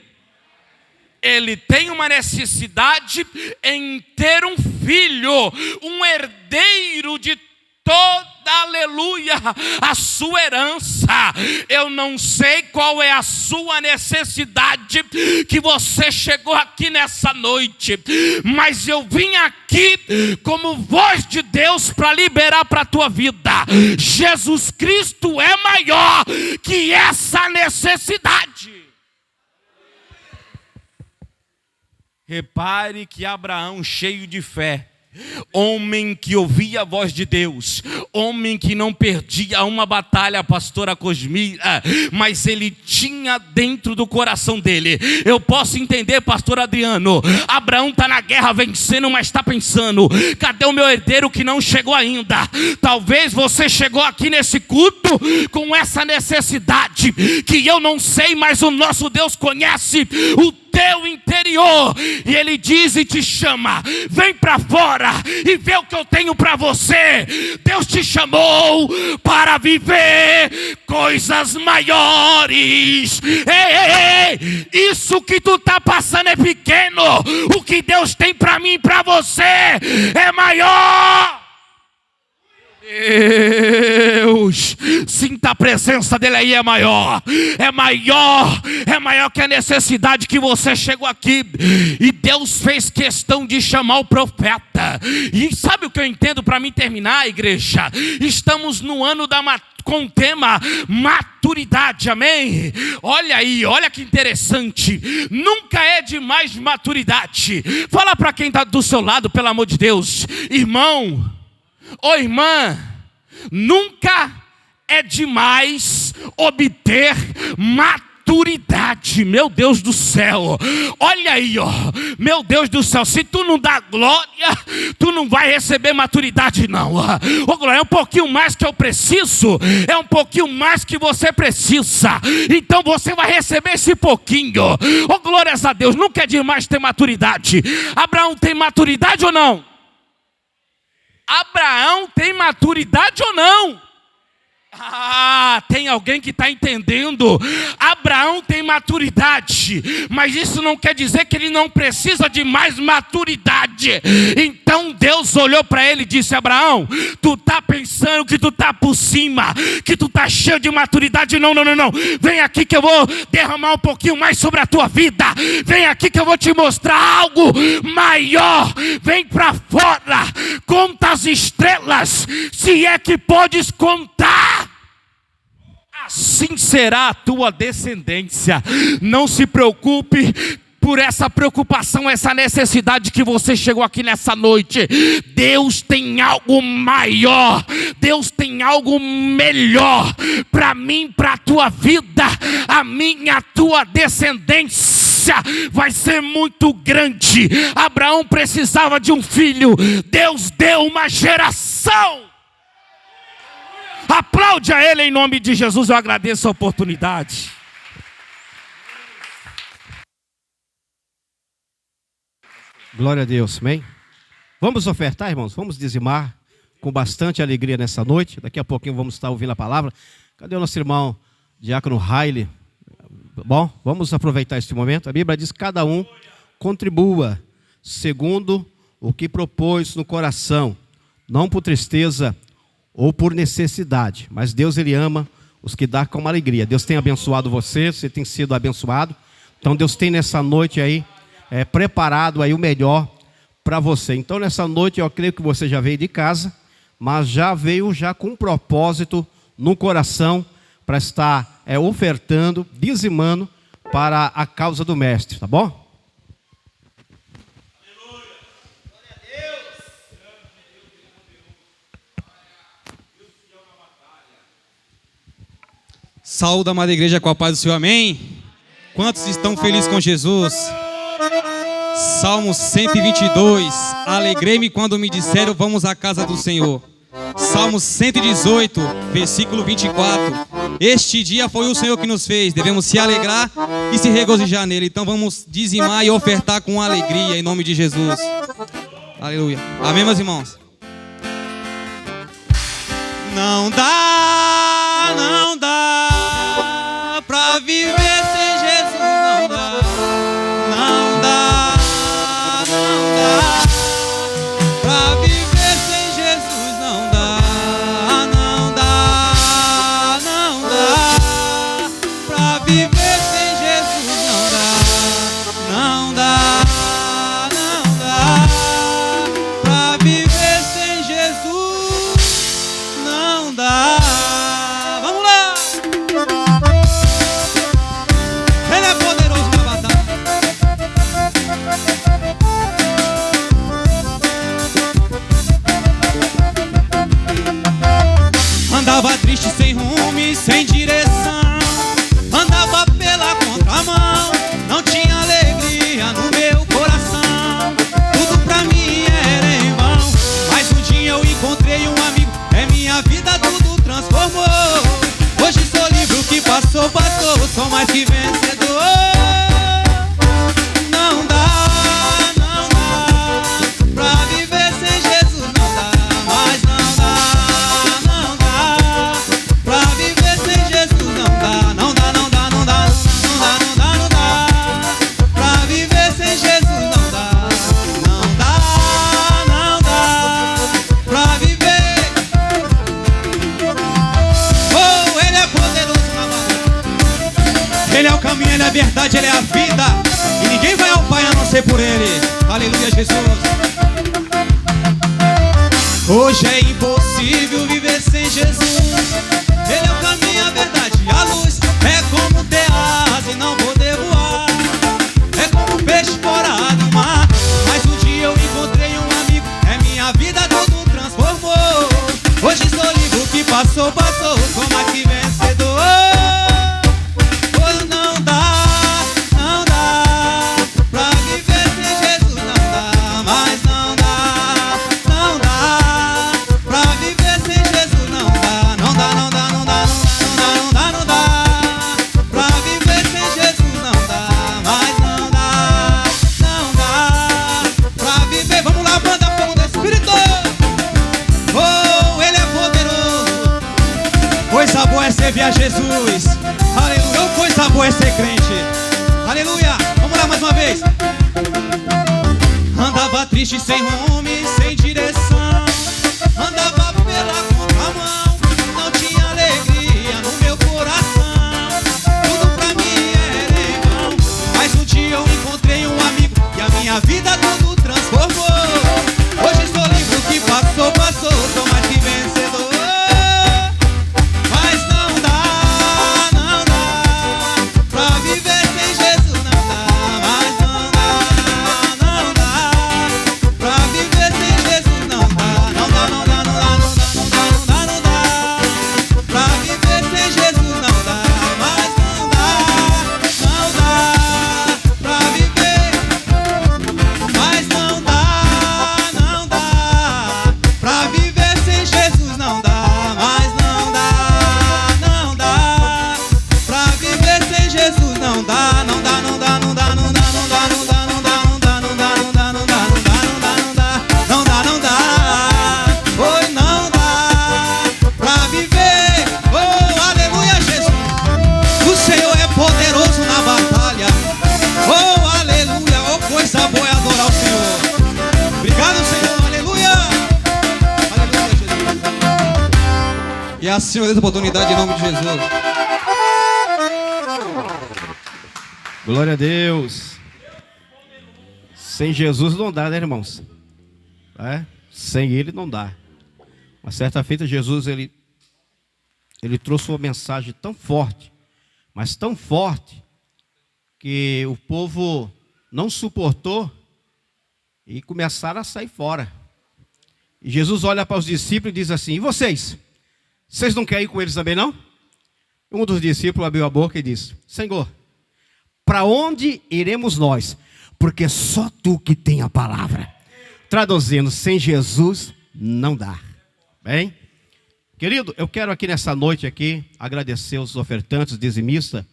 Ele tem uma necessidade em ter um filho, um herdeiro de toda, aleluia, a sua herança. Eu não sei qual é a sua necessidade que você chegou aqui nessa noite, mas eu vim aqui como voz de Deus para liberar para a tua vida: Jesus Cristo é maior que essa necessidade. Repare que Abraão, cheio de fé, homem que ouvia a voz de Deus, homem que não perdia uma batalha, pastora Cosmira, mas ele tinha dentro do coração dele. Eu posso entender, pastor Adriano, Abraão está na guerra vencendo, mas está pensando: cadê o meu herdeiro que não chegou ainda? Talvez você chegou aqui nesse culto com essa necessidade que eu não sei, mas o nosso Deus conhece o teu interior, e Ele diz e te chama: vem para fora e vê o que eu tenho para você. Deus te chamou para viver coisas maiores. Ei, isso que tu tá passando é pequeno. O que Deus tem para mim e para você é maior. Deus, sinta a presença dele aí, é maior que a necessidade que você chegou aqui. E Deus fez questão de chamar o profeta. E sabe o que eu entendo para mim terminar, igreja? Estamos no ano com o tema maturidade, amém? Olha aí, olha que interessante. Nunca é demais maturidade. Fala para quem está do seu lado, pelo amor de Deus, irmão, ô irmã, nunca é demais obter maturidade. Meu Deus do céu, olha aí, ó, meu Deus do céu, se tu não dá glória, tu não vai receber maturidade não. Ô glória, é um pouquinho mais que eu preciso, é um pouquinho mais que você precisa, então você vai receber esse pouquinho. Ô glórias a Deus, nunca é demais ter maturidade. Abraão tem maturidade ou não? Abraão tem maturidade ou não? Tem alguém que está entendendo. Abraão tem maturidade, mas isso não quer dizer que ele não precisa de mais maturidade. Então Deus olhou para ele e disse: Abraão, tu está pensando que tu está por cima, que tu está cheio de maturidade. Não. Vem aqui que eu vou derramar um pouquinho mais sobre a tua vida. Vem aqui que eu vou te mostrar algo maior. Vem para fora, conta as estrelas, se é que podes contar. Assim será a tua descendência. Não se preocupe por essa preocupação, essa necessidade que você chegou aqui nessa noite. Deus tem algo maior, Deus tem algo melhor para mim, para a tua vida. A tua descendência vai ser muito grande. Abraão precisava de um filho, Deus deu uma geração. Aplaude a ele em nome de Jesus. Eu agradeço a oportunidade. Glória a Deus, amém? Vamos ofertar, irmãos? Vamos dizimar com bastante alegria nessa noite. Daqui a pouquinho vamos estar ouvindo a palavra. Cadê o nosso irmão Diácono Haile? Bom, vamos aproveitar este momento. A Bíblia diz: cada um contribua segundo o que propôs no coração, não por tristeza ou por necessidade, mas Deus, Ele ama os que dão com alegria. Deus tem abençoado você, você tem sido abençoado. Então Deus tem nessa noite aí preparado aí o melhor para você. Então nessa noite eu creio que você já veio de casa, mas já veio com um propósito no coração para estar ofertando, dizimando para a causa do Mestre, tá bom? Saúde, amada igreja, com a paz do Senhor, amém? Quantos estão felizes com Jesus? Salmo 122, alegrei-me quando me disseram vamos à casa do Senhor. Salmo 118, versículo 24, este dia foi o Senhor que nos fez, devemos se alegrar e se regozijar nele. Então vamos dizimar e ofertar com alegria em nome de Jesus. Aleluia, amém, meus irmãos? Não dá pra viver sem Jesus, não dá pra viver sem Jesus, não dá pra viver sem Jesus, não dá pra viver sem Jesus, não dá. Vamos lá! Ele é poderoso na batalha. Andava triste, sem rumo e sem direção, andava pela contramão, não tinha alegria no meu coração, tudo pra mim era em vão. Mas um dia eu encontrei um amigo, minha vida tudo transformou. Hoje sou livre, o que passou, sou mais que vencedor. Não dá pra viver sem Jesus, não dá, mas não dá pra viver sem Jesus. verdade, Ele é a vida. E ninguém vai ao Pai a não ser por Ele. Aleluia, Jesus. Hoje é impossível viver sem Jesus. Ele é o caminho, a verdade e a luz. É como ter asas e não poder voar. É como peixe fora do mar. Mas um dia eu encontrei um amigo. É minha vida, tudo transformou. Hoje sou livre, o que passou, passou. Como aqui vencedor. Oh, não dá pra viver sem Jesus. Não dá, mas não dá pra viver sem Jesus. Não dá, não dá, não dá, não dá, não dá, não dá pra viver sem Jesus. Não dá, mas não dá pra viver. Vamos lá, banda fogo do Espírito. Oh, Ele é poderoso. Coisa boa é servir a Jesus. Aleluia, coisa boa é ser crente. Aleluia, vamos lá mais uma vez. Andava triste, sem rumo e sem direção. Andava pela contramão. Não tinha alegria no meu coração. Tudo pra mim era em vão. Mas um dia eu encontrei um amigo e a minha vida tudo transformou. Hoje estou livre, o que passou, passou. Sou mais que vencedor. Mas não dá pra viver sem Jesus. Não dá, mas não dá pra viver sem Jesus. Não dá, não dá, não dá, não dá, não dá, não dá pra viver sem Jesus. Não dá, mas não dá pra viver. Mas não dá pra viver sem Jesus. Não dá, mas não dá pra viver sem Jesus. Não dá, não dá, não dá, não dá, não dá, não dá, não dá, não dá, não dá, não dá, não dá, não dá, não dá, não dá, não dá, não dá. Oi, não dá pra viver. Oh, aleluia, Jesus. O Senhor é poderoso na batalha. Oh, aleluia. Oh, coisa boa é adorar o Senhor. Obrigado, Senhor. Aleluia. Aleluia, Jesus. E assim eu dei a oportunidade em nome de Jesus. Glória a Deus. Sem Jesus não dá, né, irmãos? É? Sem Ele não dá. Uma certa feita, Jesus, ele trouxe uma mensagem tão forte, mas tão forte, que o povo não suportou e começaram a sair fora. E Jesus olha para os discípulos e diz assim: e vocês? Vocês não querem ir com eles também, não? Um dos discípulos abriu a boca e disse: Senhor, para onde iremos nós? Porque só tu que tem a palavra. Traduzindo, sem Jesus não dá. Bem, querido, eu quero aqui nessa noite aqui agradecer os ofertantes, dizimistas.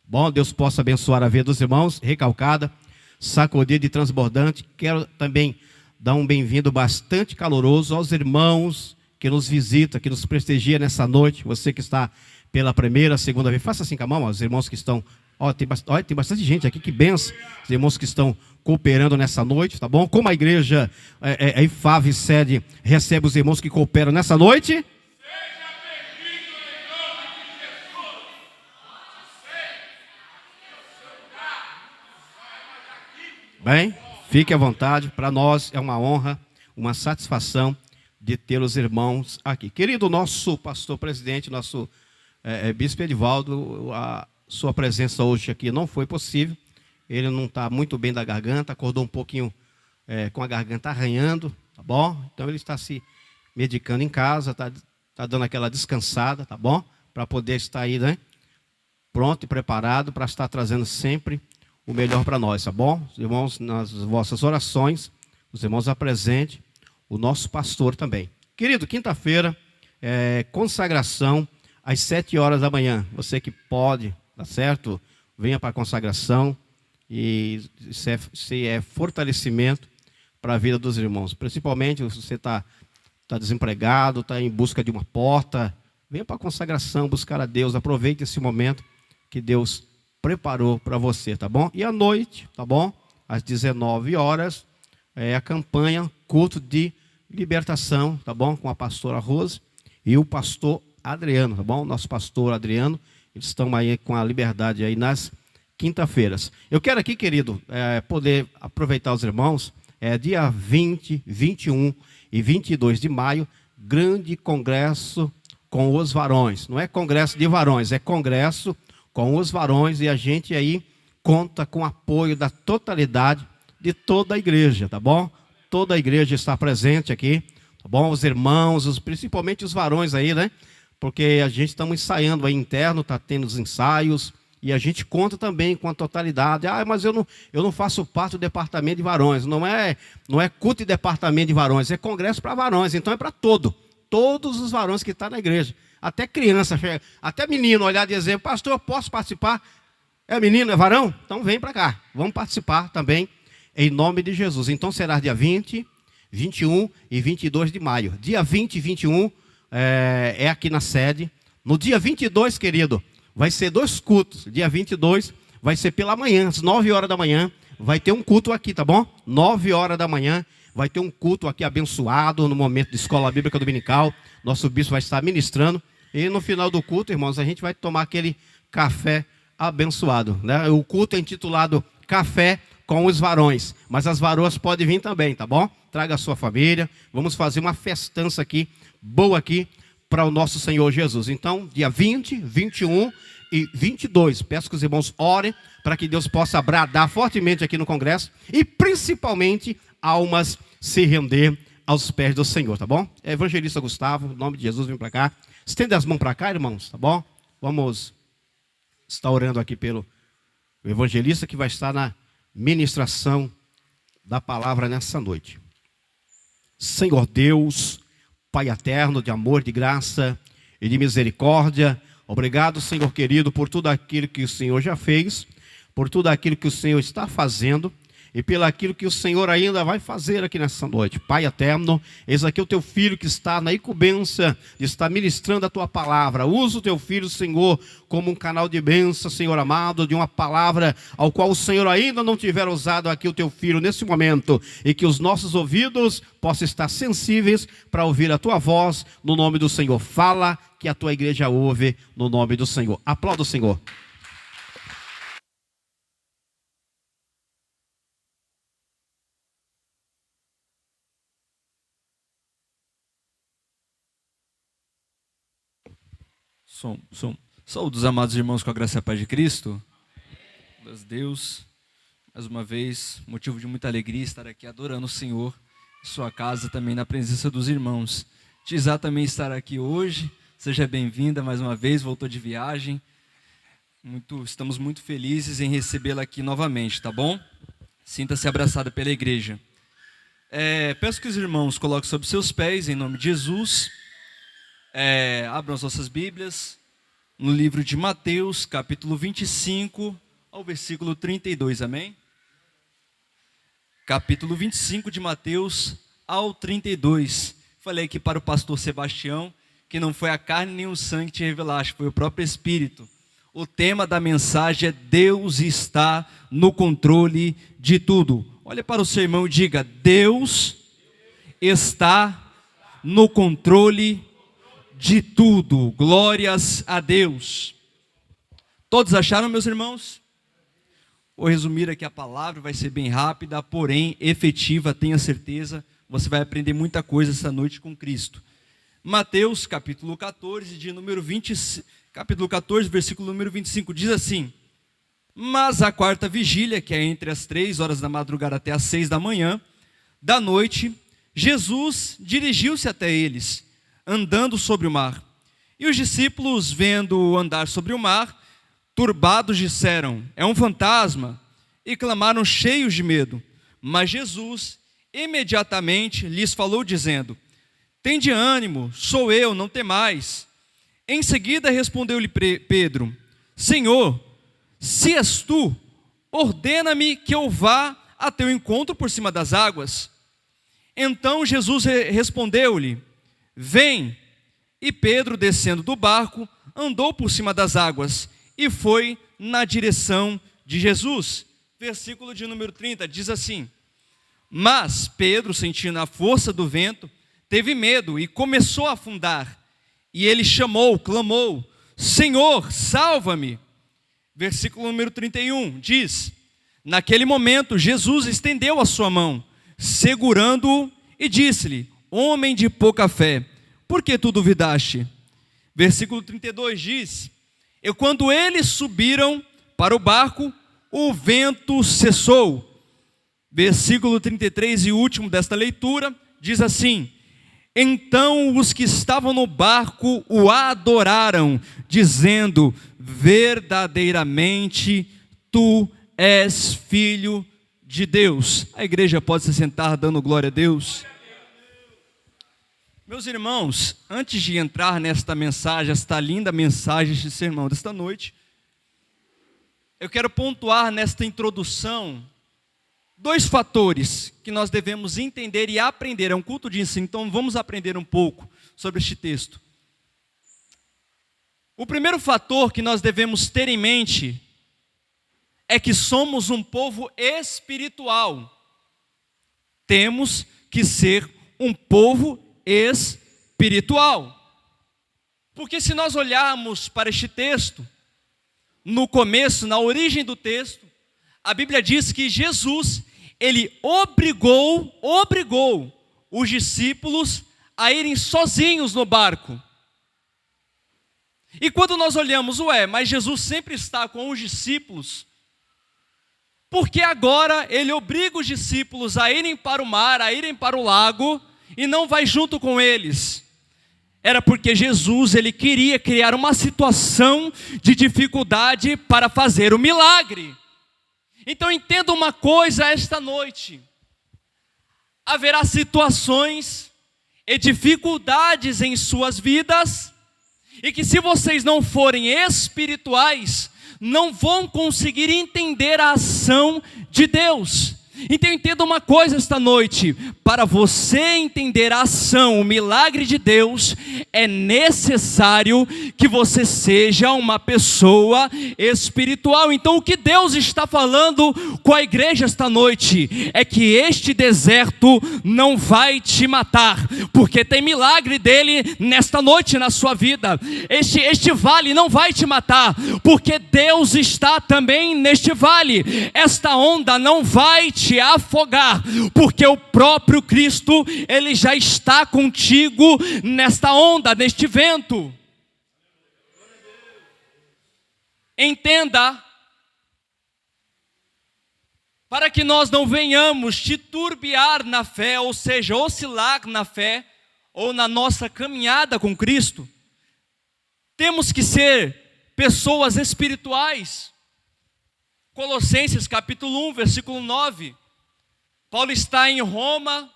Bom, Deus possa abençoar a vida dos irmãos, recalcada, sacudida e transbordante. Quero também dar um bem-vindo bastante caloroso aos irmãos que nos visitam, que nos prestigiam nessa noite. Você que está pela primeira, segunda vez, faça assim com a mão, os irmãos que estão... tem bastante gente aqui, que benção. Os irmãos que estão cooperando nessa noite, tá bom? Como a igreja IFAV sede recebe os irmãos que cooperam nessa noite? Bem, fique à vontade. Para nós é uma honra, uma satisfação de ter os irmãos aqui. Querido nosso pastor presidente, nosso bispo Edivaldo, a sua presença hoje aqui não foi possível. Ele não está muito bem da garganta, acordou um pouquinho com a garganta arranhando, tá bom? Então ele está se medicando em casa, está dando aquela descansada, tá bom? Para poder estar aí, né? Pronto e preparado para estar trazendo sempre o melhor para nós, tá bom? Os irmãos, nas vossas orações, os irmãos apresentem o nosso pastor também. Querido, quinta-feira, consagração às 7 horas da manhã. Você que pode, tá certo? Venha para a consagração e se é fortalecimento para a vida dos irmãos. Principalmente se você está desempregado, está em busca de uma porta, venha para a consagração, buscar a Deus. Aproveite esse momento que Deus preparou para você, tá bom? E à noite, tá bom? Às 19 horas, a campanha culto de libertação, tá bom? Com a pastora Rose e o pastor Adriano, tá bom? Nosso pastor Adriano, eles estão aí com a liberdade aí nas quinta-feiras. Eu quero aqui, querido, poder aproveitar os irmãos, dia 20, 21 e 22 de maio, grande congresso com os varões. Não é congresso de varões, é congresso com os varões, e a gente aí conta com o apoio da totalidade de toda a igreja, tá bom? Toda a igreja está presente aqui, tá bom? Os irmãos, principalmente os varões aí, né? Porque a gente estamos ensaiando aí interno, está tendo os ensaios, e a gente conta também com a totalidade. Mas eu não faço parte do departamento de varões. Não é culto de departamento de varões, é congresso para varões, então é para todos os varões que estão na igreja. Até criança, até menino olhar e dizer, pastor, eu posso participar? É menino, é varão? Então vem para cá, vamos participar também, em nome de Jesus. Então será dia 20, 21 e 22 de maio. Dia 20 e 21 é aqui na sede. No dia 22, querido, vai ser 2 cultos. Dia 22 vai ser pela manhã, às 9 horas da manhã. Vai ter um culto aqui, tá bom? 9 horas da manhã. Vai ter um culto aqui abençoado no momento de escola bíblica dominical. Nosso bispo vai estar ministrando. E no final do culto, irmãos, a gente vai tomar aquele café abençoado, né? O culto é intitulado Café com os Varões. Mas as varoas podem vir também, tá bom? Traga a sua família. Vamos fazer uma festança aqui, boa aqui, para o nosso Senhor Jesus. Então, dia 20, 21 e 22. Peço que os irmãos orem para que Deus possa bradar fortemente aqui no congresso. E principalmente, almas se render aos pés do Senhor, tá bom? Evangelista Gustavo, em nome de Jesus, vem para cá. Estende as mãos para cá, irmãos, tá bom? Vamos estar orando aqui pelo evangelista que vai estar na ministração da palavra nessa noite. Senhor Deus, Pai eterno, de amor, de graça e de misericórdia, obrigado, Senhor querido, por tudo aquilo que o Senhor já fez, por tudo aquilo que o Senhor está fazendo e pelo aquilo que o Senhor ainda vai fazer aqui nessa noite. Pai eterno, eis aqui o teu filho que está na incumbência de estar ministrando a tua palavra. Usa o teu filho, Senhor, como um canal de bênção, Senhor amado, de uma palavra ao qual o Senhor ainda não tiver usado aqui o teu filho nesse momento, e que os nossos ouvidos possam estar sensíveis para ouvir a tua voz no nome do Senhor. Fala que a tua igreja ouve no nome do Senhor. Aplauda o Senhor. Saúde os amados irmãos com a graça e a paz de Cristo. Glória a Deus. Mais uma vez, motivo de muita alegria estar aqui adorando o Senhor em sua casa, também na presença dos irmãos. Tizá também estar aqui hoje. Seja bem-vinda mais uma vez, voltou de viagem. Estamos muito felizes em recebê-la aqui novamente, tá bom? Sinta-se abraçada pela igreja. Peço que os irmãos coloquem sobre seus pés, em nome de Jesus. Abram as nossas Bíblias no livro de Mateus, capítulo 25, ao versículo 32, amém? Capítulo 25 de Mateus ao 32. Falei aqui para o pastor Sebastião que não foi a carne nem o sangue que te revelaste, foi o próprio Espírito. O tema da mensagem é: Deus está no controle de tudo. Olha para o seu irmão e diga: Deus está no controle de tudo. Glórias a Deus. Todos acharam, meus irmãos? Vou resumir aqui a palavra, vai ser bem rápida, porém efetiva, tenha certeza. Você vai aprender muita coisa essa noite com Cristo. Mateus, capítulo 14, capítulo 14, versículo número 25, diz assim: Mas a quarta vigília, que é entre as 3 horas da madrugada até as 6 da manhã, da noite, Jesus dirigiu-se até eles, andando sobre o mar. E os discípulos, vendo-o andar sobre o mar, turbados, disseram: É um fantasma, e clamaram cheios de medo. Mas Jesus imediatamente lhes falou, dizendo: Tende ânimo, sou eu, não temais. Em seguida respondeu-lhe Pedro: Senhor, se és tu, ordena-me que eu vá a teu encontro por cima das águas. Então Jesus respondeu-lhe: Vem. E Pedro, descendo do barco, andou por cima das águas e foi na direção de Jesus. Versículo de número 30 diz assim: Mas Pedro, sentindo a força do vento, teve medo e começou a afundar. E ele clamou: Senhor, salva-me. versículo número 31, diz: naquele momento Jesus estendeu a sua mão, segurando-o, e disse-lhe: homem de pouca fé, por que tu duvidaste? Versículo 32 diz: e quando eles subiram para o barco, o vento cessou. Versículo 33 e último desta leitura, diz assim: então os que estavam no barco o adoraram, dizendo: verdadeiramente tu és filho de Deus. A igreja pode se sentar dando glória a Deus. Meus irmãos, antes de entrar nesta mensagem, esta linda mensagem de sermão desta noite, eu quero pontuar nesta introdução 2 fatores que nós devemos entender e aprender. É um culto de ensino, então vamos aprender um pouco sobre este texto. O primeiro fator que nós devemos ter em mente é que somos um povo espiritual. Temos que ser um povo espiritual. Porque se nós olharmos para este texto, no começo, na origem do texto, a Bíblia diz que Jesus, ele obrigou os discípulos a irem sozinhos no barco. E quando nós olhamos, mas Jesus sempre está com os discípulos, por que agora ele obriga os discípulos a irem para o mar, a irem para o lago, e não vai junto com eles? Era porque Jesus, ele queria criar uma situação de dificuldade para fazer o milagre. Então entenda uma coisa esta noite: haverá situações e dificuldades em suas vidas, e que se vocês não forem espirituais, não vão conseguir entender a ação de Deus. Então entenda uma coisa esta noite: para você entender a ação, o milagre de Deus, é necessário que você seja uma pessoa espiritual. Então o que Deus está falando com a igreja esta noite é que este deserto não vai te matar, porque tem milagre dele nesta noite na sua vida. Este vale não vai te matar, porque Deus está também neste vale. Esta onda não vai te afogar, porque o próprio Cristo, ele já está contigo nesta onda, neste vento. Entenda, para que nós não venhamos titubear na fé, ou seja, oscilar na fé, ou na nossa caminhada com Cristo, temos que ser pessoas espirituais. Colossenses capítulo 1, versículo 9. Paulo está em Roma,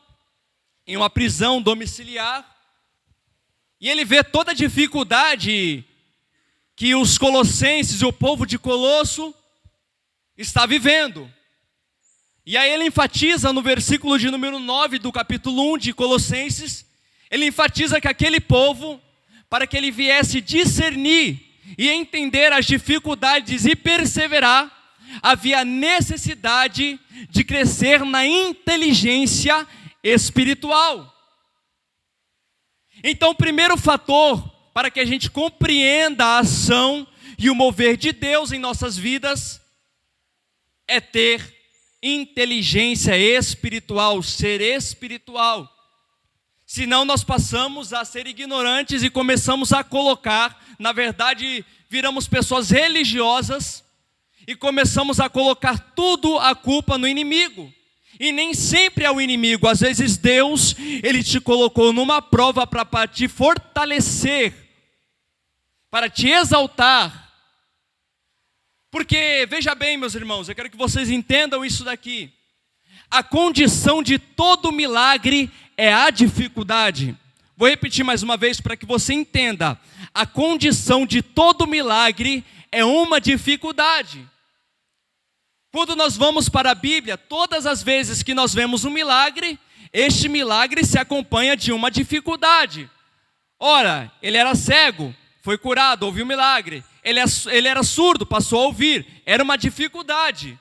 em uma prisão domiciliar, e ele vê toda a dificuldade que os colossenses e o povo de Colosso está vivendo. E aí ele enfatiza no versículo de número 9 do capítulo 1 de Colossenses, ele enfatiza que aquele povo, para que ele viesse discernir e entender as dificuldades e perseverar, havia necessidade de crescer na inteligência espiritual. Então o primeiro fator para que a gente compreenda a ação e o mover de Deus em nossas vidas é ter inteligência espiritual, ser espiritual. Senão nós passamos a ser ignorantes e começamos a colocar, na verdade, viramos pessoas religiosas e começamos a colocar tudo a culpa no inimigo. E nem sempre é o inimigo. Às vezes Deus, ele te colocou numa prova para te fortalecer, para te exaltar. Porque, veja bem, meus irmãos, eu quero que vocês entendam isso daqui. A condição de todo milagre é a dificuldade. Vou repetir mais uma vez para que você entenda. A condição de todo milagre é uma dificuldade. Quando nós vamos para a Bíblia, todas as vezes que nós vemos um milagre, este milagre se acompanha de uma dificuldade. Ora, ele era cego, foi curado, houve um milagre. Ele era surdo, passou a ouvir, era uma dificuldade.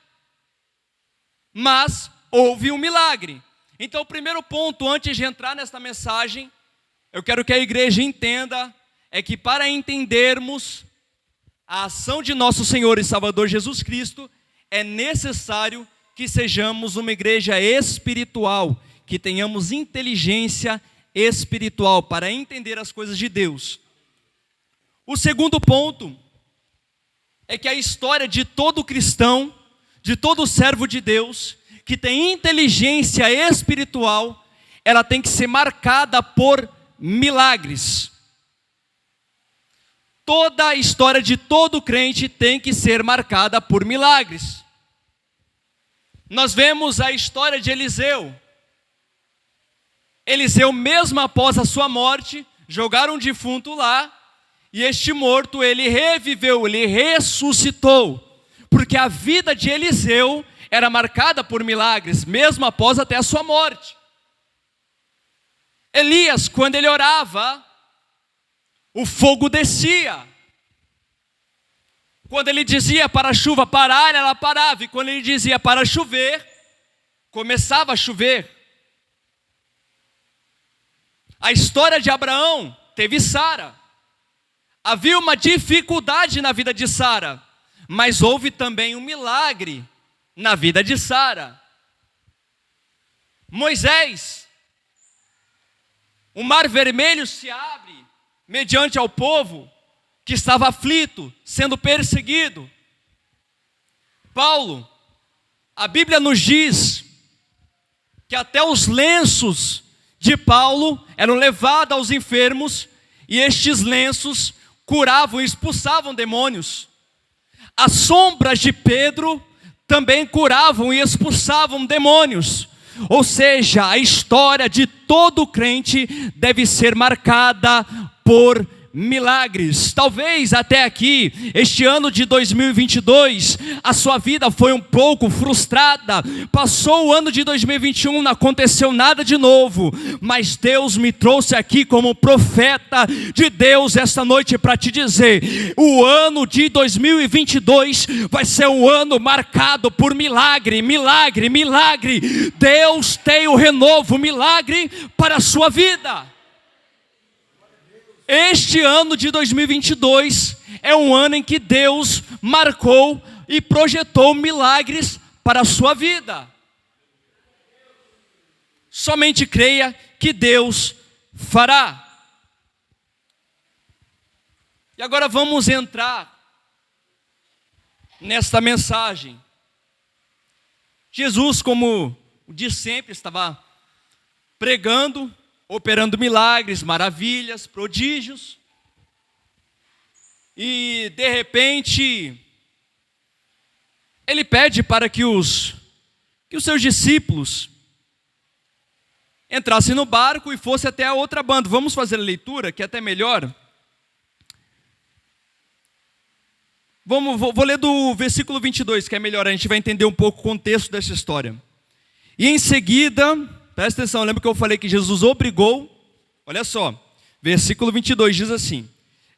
Mas houve um milagre. Então o primeiro ponto, antes de entrar nesta mensagem, eu quero que a igreja entenda, é que para entendermos a ação de nosso Senhor e Salvador Jesus Cristo, é necessário que sejamos uma igreja espiritual, que tenhamos inteligência espiritual para entender as coisas de Deus. O segundo ponto é que a história de todo cristão, de todo servo de Deus, que tem inteligência espiritual, ela tem que ser marcada por milagres. Toda a história de todo crente tem que ser marcada por milagres. Nós vemos a história de Eliseu. Eliseu, mesmo após a sua morte, jogaram um defunto lá, e este morto, ele reviveu, ele ressuscitou, porque a vida de Eliseu era marcada por milagres, mesmo após até a sua morte. Elias, quando ele orava, o fogo descia. Quando ele dizia para a chuva parar, ela parava. E quando ele dizia para chover, começava a chover. A história de Abraão teve Sara. Havia uma dificuldade na vida de Sara, mas houve também um milagre na vida de Sara. Moisés, o mar vermelho se abre mediante ao povo que estava aflito, sendo perseguido. Paulo, a Bíblia nos diz que até os lenços de Paulo eram levados aos enfermos, e estes lenços curavam e expulsavam demônios. As sombras de Pedro também curavam e expulsavam demônios. Ou seja, a história de todo crente deve ser marcada por milagres. Talvez até aqui, este ano de 2022, a sua vida foi um pouco frustrada. Passou o ano de 2021, não aconteceu nada de novo, mas Deus me trouxe aqui como profeta de Deus esta noite para te dizer: o ano de 2022 vai ser um ano marcado por milagre, milagre, milagre. Deus tem o renovo, milagre para a sua vida. Este ano de 2022 é um ano em que Deus marcou e projetou milagres para a sua vida. Somente creia que Deus fará. E agora vamos entrar nesta mensagem. Jesus, como de sempre, estava pregando, operando milagres, maravilhas, prodígios. E de repente, ele pede para que os seus discípulos entrassem no barco e fossem até a outra banda. Vamos fazer a leitura, que é até melhor. Vou ler do versículo 22, que é melhor, a gente vai entender um pouco o contexto dessa história. E em seguida, presta atenção, lembra que eu falei que Jesus obrigou? Olha só, versículo 22 diz assim: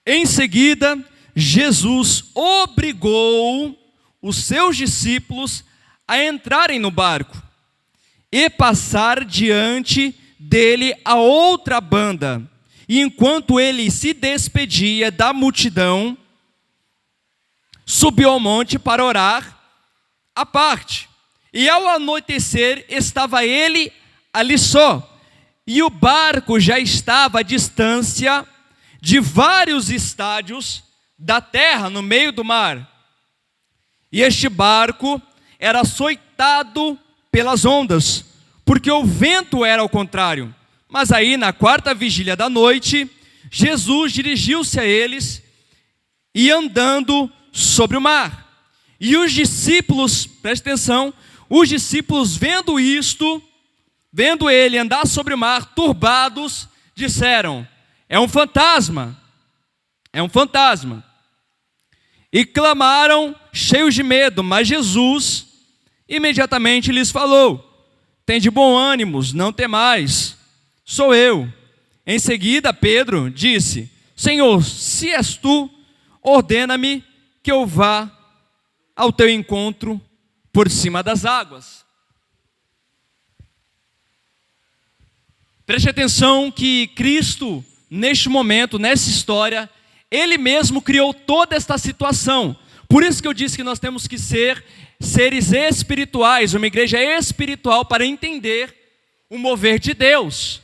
em seguida, Jesus obrigou os seus discípulos a entrarem no barco e passar diante dele a outra banda. E enquanto ele se despedia da multidão, subiu ao monte para orar à parte. E ao anoitecer estava ele ali só, e o barco já estava à distância de vários estádios da terra, no meio do mar. E este barco era açoitado pelas ondas, porque o vento era ao contrário. Mas aí, na quarta vigília da noite, Jesus dirigiu-se a eles, e andando sobre o mar. E os discípulos, preste atenção, os discípulos vendo isto, vendo ele andar sobre o mar, turbados, disseram: é um fantasma, é um fantasma. E clamaram cheios de medo, mas Jesus imediatamente lhes falou: tende bom ânimo, não temais, sou eu. Em seguida Pedro disse: Senhor, se és tu, ordena-me que eu vá ao teu encontro por cima das águas. Preste atenção que Cristo, neste momento, nessa história, Ele mesmo criou toda esta situação. Por isso que eu disse que nós temos que ser seres espirituais, uma igreja espiritual, para entender o mover de Deus.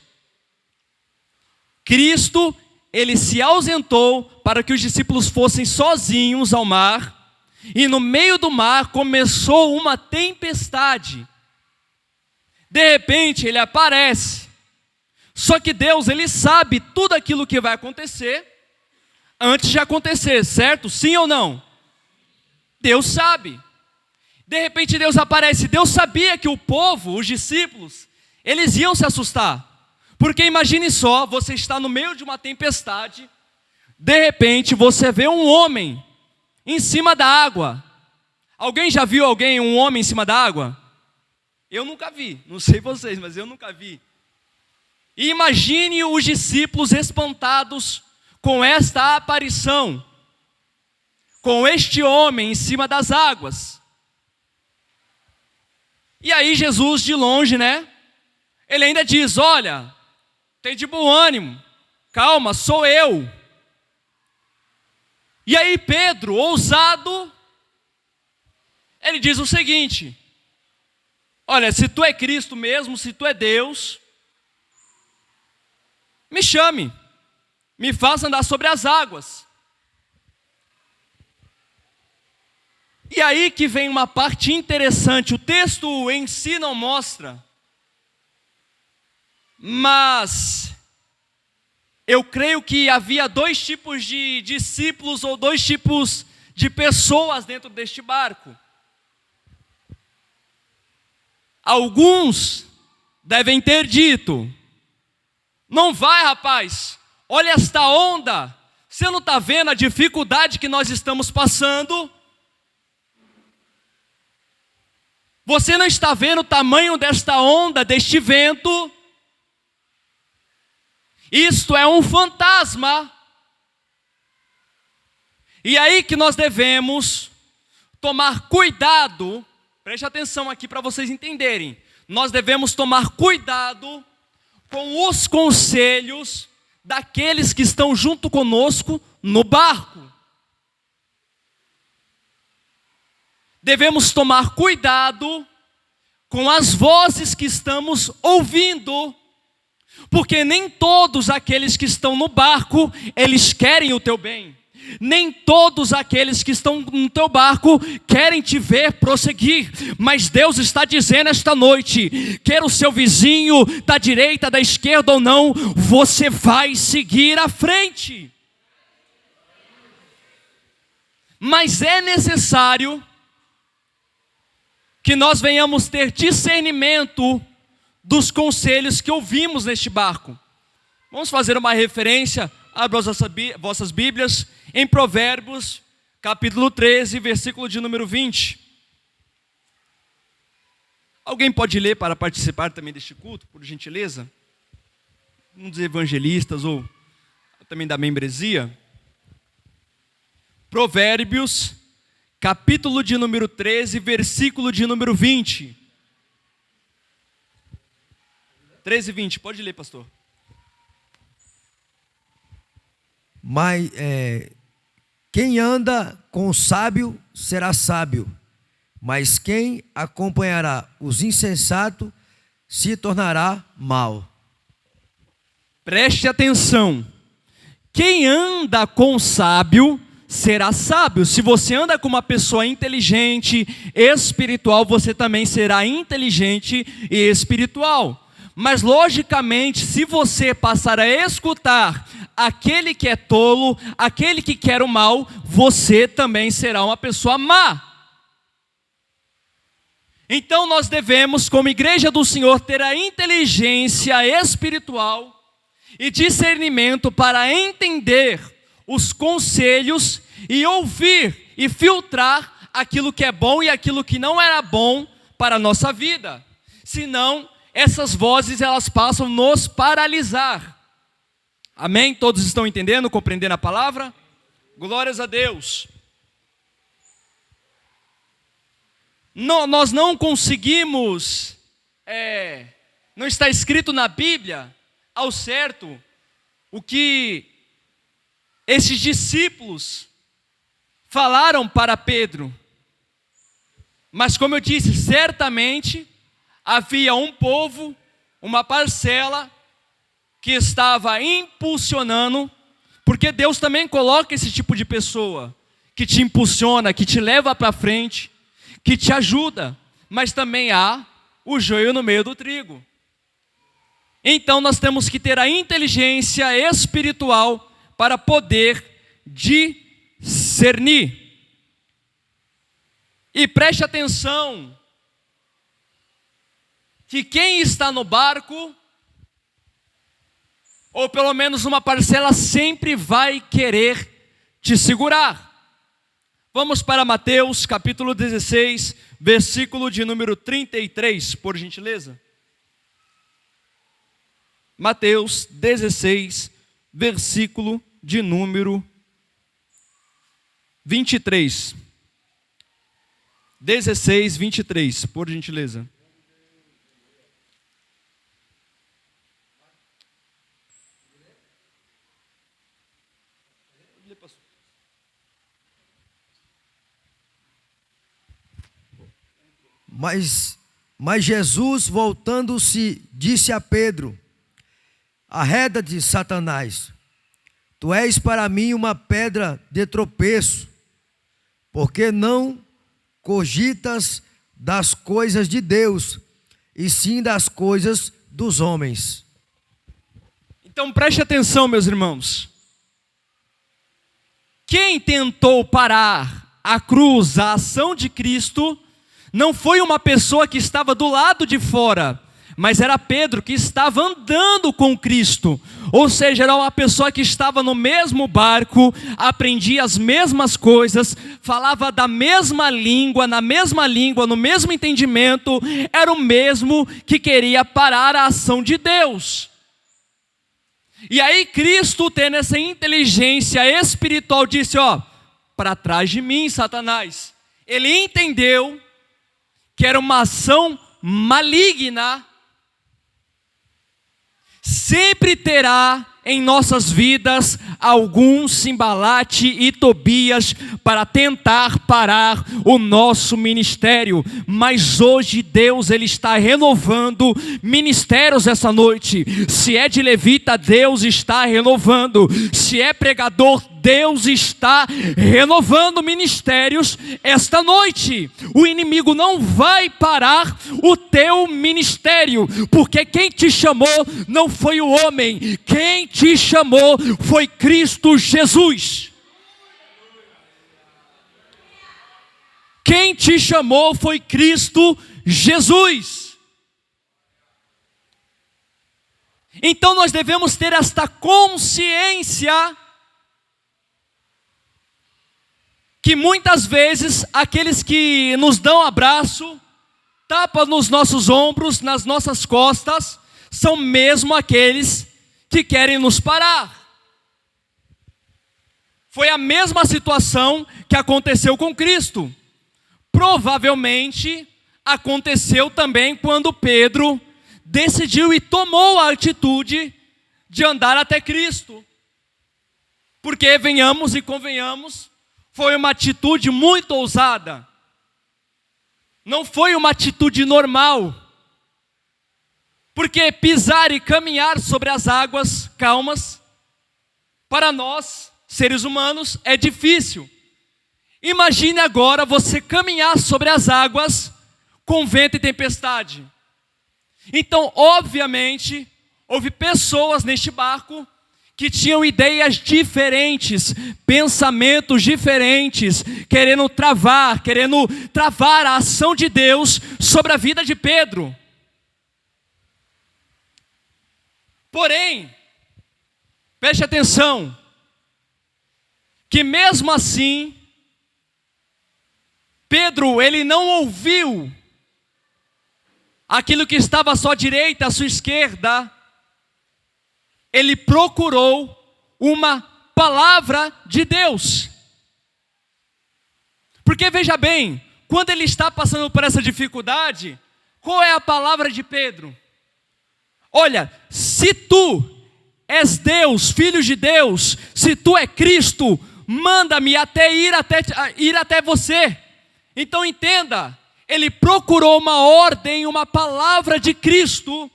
Cristo, ele se ausentou para que os discípulos fossem sozinhos ao mar, e no meio do mar começou uma tempestade. De repente ele aparece. Só que Deus, ele sabe tudo aquilo que vai acontecer antes de acontecer, certo? Sim ou não? Deus sabe. De repente Deus aparece. Deus sabia que o povo, os discípulos, eles iam se assustar. Porque imagine só, você está no meio de uma tempestade, de repente você vê um homem em cima da água. Alguém já viu um homem em cima da água? Eu nunca vi, não sei vocês, mas eu nunca vi. E imagine os discípulos espantados com esta aparição, com este homem em cima das águas. E aí Jesus de longe, né? Ele ainda diz, olha, tem de bom ânimo, calma, sou eu. E aí Pedro, ousado, ele diz o seguinte, olha, se tu é Cristo mesmo, se tu é Deus, me chame, me faça andar sobre as águas. E aí que vem uma parte interessante, o texto em si não mostra, mas eu creio que havia dois tipos de discípulos ou dois tipos de pessoas dentro deste barco. Alguns devem ter dito, não vai, rapaz, olha esta onda, você não está vendo a dificuldade que nós estamos passando? Você não está vendo o tamanho desta onda, deste vento? Isto é um fantasma. E aí que nós devemos tomar cuidado, preste atenção aqui para vocês entenderem. Nós devemos tomar cuidado com os conselhos daqueles que estão junto conosco no barco. Devemos tomar cuidado com as vozes que estamos ouvindo, porque nem todos aqueles que estão no barco, eles querem o teu bem. Nem todos aqueles que estão no teu barco querem te ver prosseguir, mas Deus está dizendo esta noite, quer o seu vizinho da direita, da esquerda ou não, você vai seguir à frente. Mas é necessário que nós venhamos ter discernimento dos conselhos que ouvimos neste barco. Vamos fazer uma referência, abra as vossas Bíblias, em Provérbios, capítulo 13, versículo de número 20. Alguém pode ler para participar também deste culto, por gentileza? Um dos evangelistas ou também da membresia. Provérbios, capítulo de número 13, versículo de número 20. 13 e 20, pode ler, pastor. Mas quem anda com o sábio será sábio, mas quem acompanhará os insensatos se tornará mau. Preste atenção. Quem anda com o sábio será sábio. Se você anda com uma pessoa inteligente, espiritual, você também será inteligente e espiritual. Mas logicamente, se você passar a escutar aquele que é tolo, aquele que quer o mal, você também será uma pessoa má. Então nós devemos, como igreja do Senhor, ter a inteligência espiritual e discernimento para entender os conselhos e ouvir e filtrar aquilo que é bom e aquilo que não era bom para a nossa vida. Senão, essas vozes elas passam a nos paralisar. Amém? Todos estão entendendo, compreendendo a palavra? Glórias a Deus. Nós não conseguimos, não está escrito na Bíblia, ao certo, o que esses discípulos falaram para Pedro, mas como eu disse, certamente havia um povo, uma parcela que estava impulsionando, porque Deus também coloca esse tipo de pessoa, que te impulsiona, que te leva para frente, que te ajuda, mas também há o joio no meio do trigo. Então nós temos que ter a inteligência espiritual para poder discernir. E preste atenção, que quem está no barco, ou pelo menos uma parcela, sempre vai querer te segurar. Vamos para Mateus capítulo 16, versículo de número 33, por gentileza. Mateus 16, versículo de número 23. 16, 23, por gentileza. Mas Jesus, voltando-se, disse a Pedro: arreda-te, Satanás, tu és para mim uma pedra de tropeço, porque não cogitas das coisas de Deus, e sim das coisas dos homens. Então preste atenção, meus irmãos. Quem tentou parar a cruz, a ação de Cristo, não foi uma pessoa que estava do lado de fora, mas era Pedro que estava andando com Cristo. Ou seja, era uma pessoa que estava no mesmo barco, aprendia as mesmas coisas, falava da mesma língua, na mesma língua, no mesmo entendimento, era o mesmo que queria parar a ação de Deus. E aí Cristo, tendo essa inteligência espiritual, disse: ó, para trás de mim, Satanás. Ele entendeu que era uma ação maligna. Sempre terá em nossas vidas algum Simbalate e Tobias para tentar parar o nosso ministério, mas hoje Deus, Ele está renovando ministérios essa noite. Se é de levita, Deus está renovando. Se é pregador, Deus está renovando ministérios esta noite. O inimigo não vai parar o teu ministério, porque quem te chamou não foi o homem, quem te chamou foi Cristo Jesus. Quem te chamou foi Cristo Jesus. Então nós devemos ter esta consciência que muitas vezes aqueles que nos dão abraço, tapam nos nossos ombros, nas nossas costas, são mesmo aqueles que querem nos parar. Foi a mesma situação que aconteceu com Cristo. Provavelmente aconteceu também quando Pedro decidiu e tomou a atitude de andar até Cristo. Porque, venhamos e convenhamos, foi uma atitude muito ousada. Não foi uma atitude normal. Porque pisar e caminhar sobre as águas calmas, para nós, seres humanos, é difícil. Imagine agora você caminhar sobre as águas com vento e tempestade. Então, obviamente, houve pessoas neste barco que tinham ideias diferentes, pensamentos diferentes, querendo travar a ação de Deus sobre a vida de Pedro. Porém, preste atenção, que mesmo assim, Pedro, ele não ouviu aquilo que estava à sua direita, à sua esquerda. Ele procurou uma palavra de Deus. Porque veja bem, quando ele está passando por essa dificuldade, qual é a palavra de Pedro? Olha, se tu és Deus, filho de Deus, se tu é Cristo, manda-me ir até você. Então entenda, ele procurou uma ordem, uma palavra de Cristo.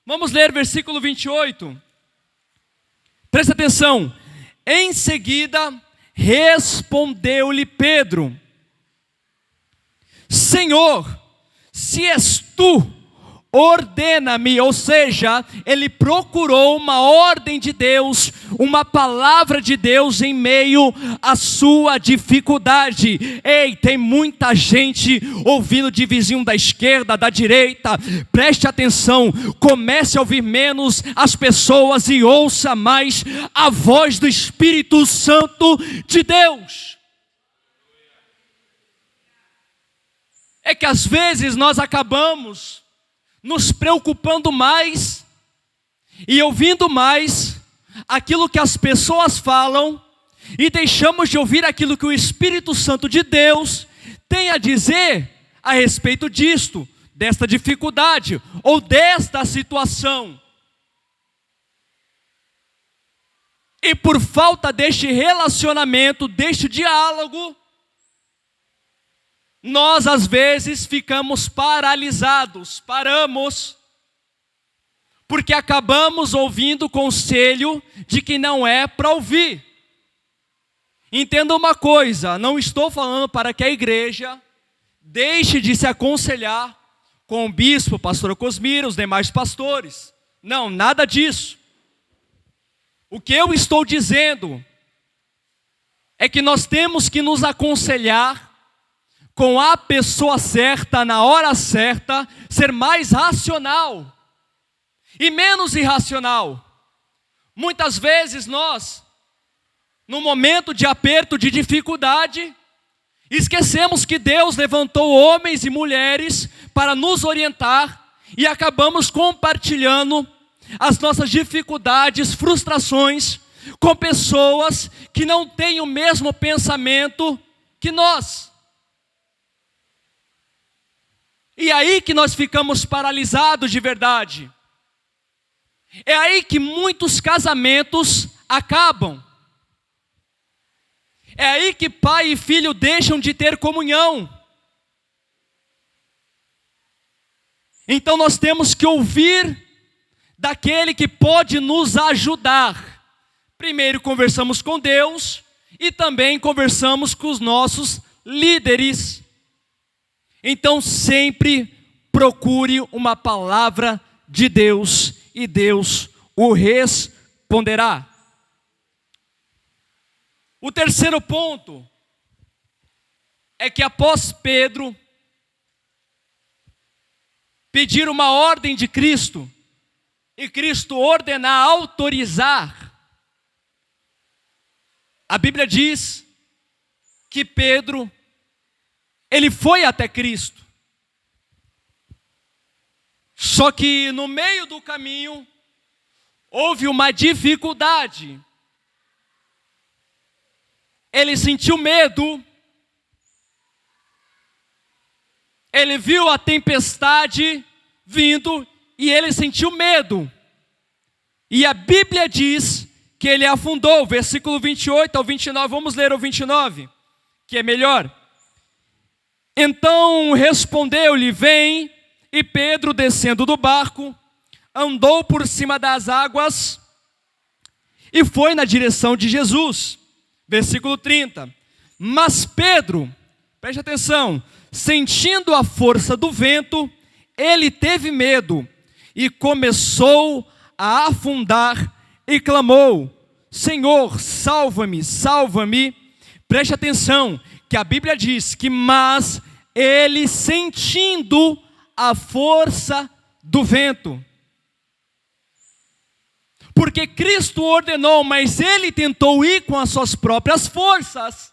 Vamos ler versículo 28. Presta atenção. Em seguida, respondeu-lhe Pedro: Senhor, se és tu, ordena-me. Ou seja, ele procurou uma ordem de Deus, uma palavra de Deus em meio à sua dificuldade. Ei, tem muita gente ouvindo de vizinho da esquerda, da direita. Preste atenção, comece a ouvir menos as pessoas e ouça mais a voz do Espírito Santo de Deus. É que às vezes nós acabamos nos preocupando mais e ouvindo mais aquilo que as pessoas falam e deixamos de ouvir aquilo que o Espírito Santo de Deus tem a dizer a respeito disto, desta dificuldade ou desta situação. E por falta deste relacionamento, deste diálogo, nós às vezes ficamos paralisados, paramos, porque acabamos ouvindo conselho de que não é para ouvir. Entenda uma coisa, não estou falando para que a igreja deixe de se aconselhar com o bispo, pastora Cosmira, os demais pastores. Não, nada disso. O que eu estou dizendo é que nós temos que nos aconselhar com a pessoa certa, na hora certa, ser mais racional e menos irracional. Muitas vezes nós, no momento de aperto, de dificuldade, esquecemos que Deus levantou homens e mulheres para nos orientar e acabamos compartilhando as nossas dificuldades, frustrações com pessoas que não têm o mesmo pensamento que nós. E é aí que nós ficamos paralisados de verdade. É aí que muitos casamentos acabam. É aí que pai e filho deixam de ter comunhão. Então nós temos que ouvir daquele que pode nos ajudar. Primeiro conversamos com Deus e também conversamos com os nossos líderes. Então sempre procure uma palavra de Deus e Deus o responderá. O terceiro ponto é que após Pedro pedir uma ordem de Cristo e Cristo ordenar, autorizar, a Bíblia diz que Pedro, ele foi até Cristo. Só que no meio do caminho houve uma dificuldade. Ele sentiu medo. Ele viu a tempestade vindo e ele sentiu medo. E a Bíblia diz que ele afundou. Versículo 28 ao 29. Vamos ler o 29, que é melhor. Então respondeu-lhe: vem. E Pedro, descendo do barco, andou por cima das águas e foi na direção de Jesus. Versículo 30. Mas Pedro, preste atenção, sentindo a força do vento, ele teve medo e começou a afundar e clamou: Senhor, salva-me, salva-me. Preste atenção, que a Bíblia diz que mas ele, sentindo a força do vento. Porque Cristo ordenou, mas ele tentou ir com as suas próprias forças.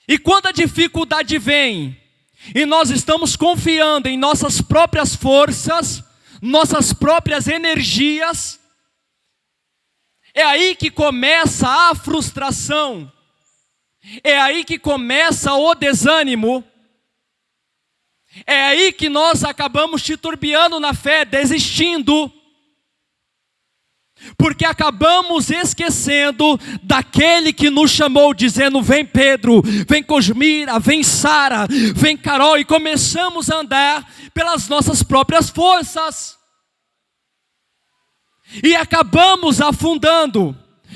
E quando a dificuldade vem, e nós estamos confiando em nossas próprias forças, nossas próprias energias, é aí que começa a frustração, é aí que começa o desânimo, É aí que nós acabamos titubeando na fé, desistindo. Porque acabamos esquecendo daquele que nos chamou, dizendo: vem Pedro, vem Cosmira, vem Sara, vem Carol, e começamos a andar pelas nossas próprias forças. E acabamos afundando.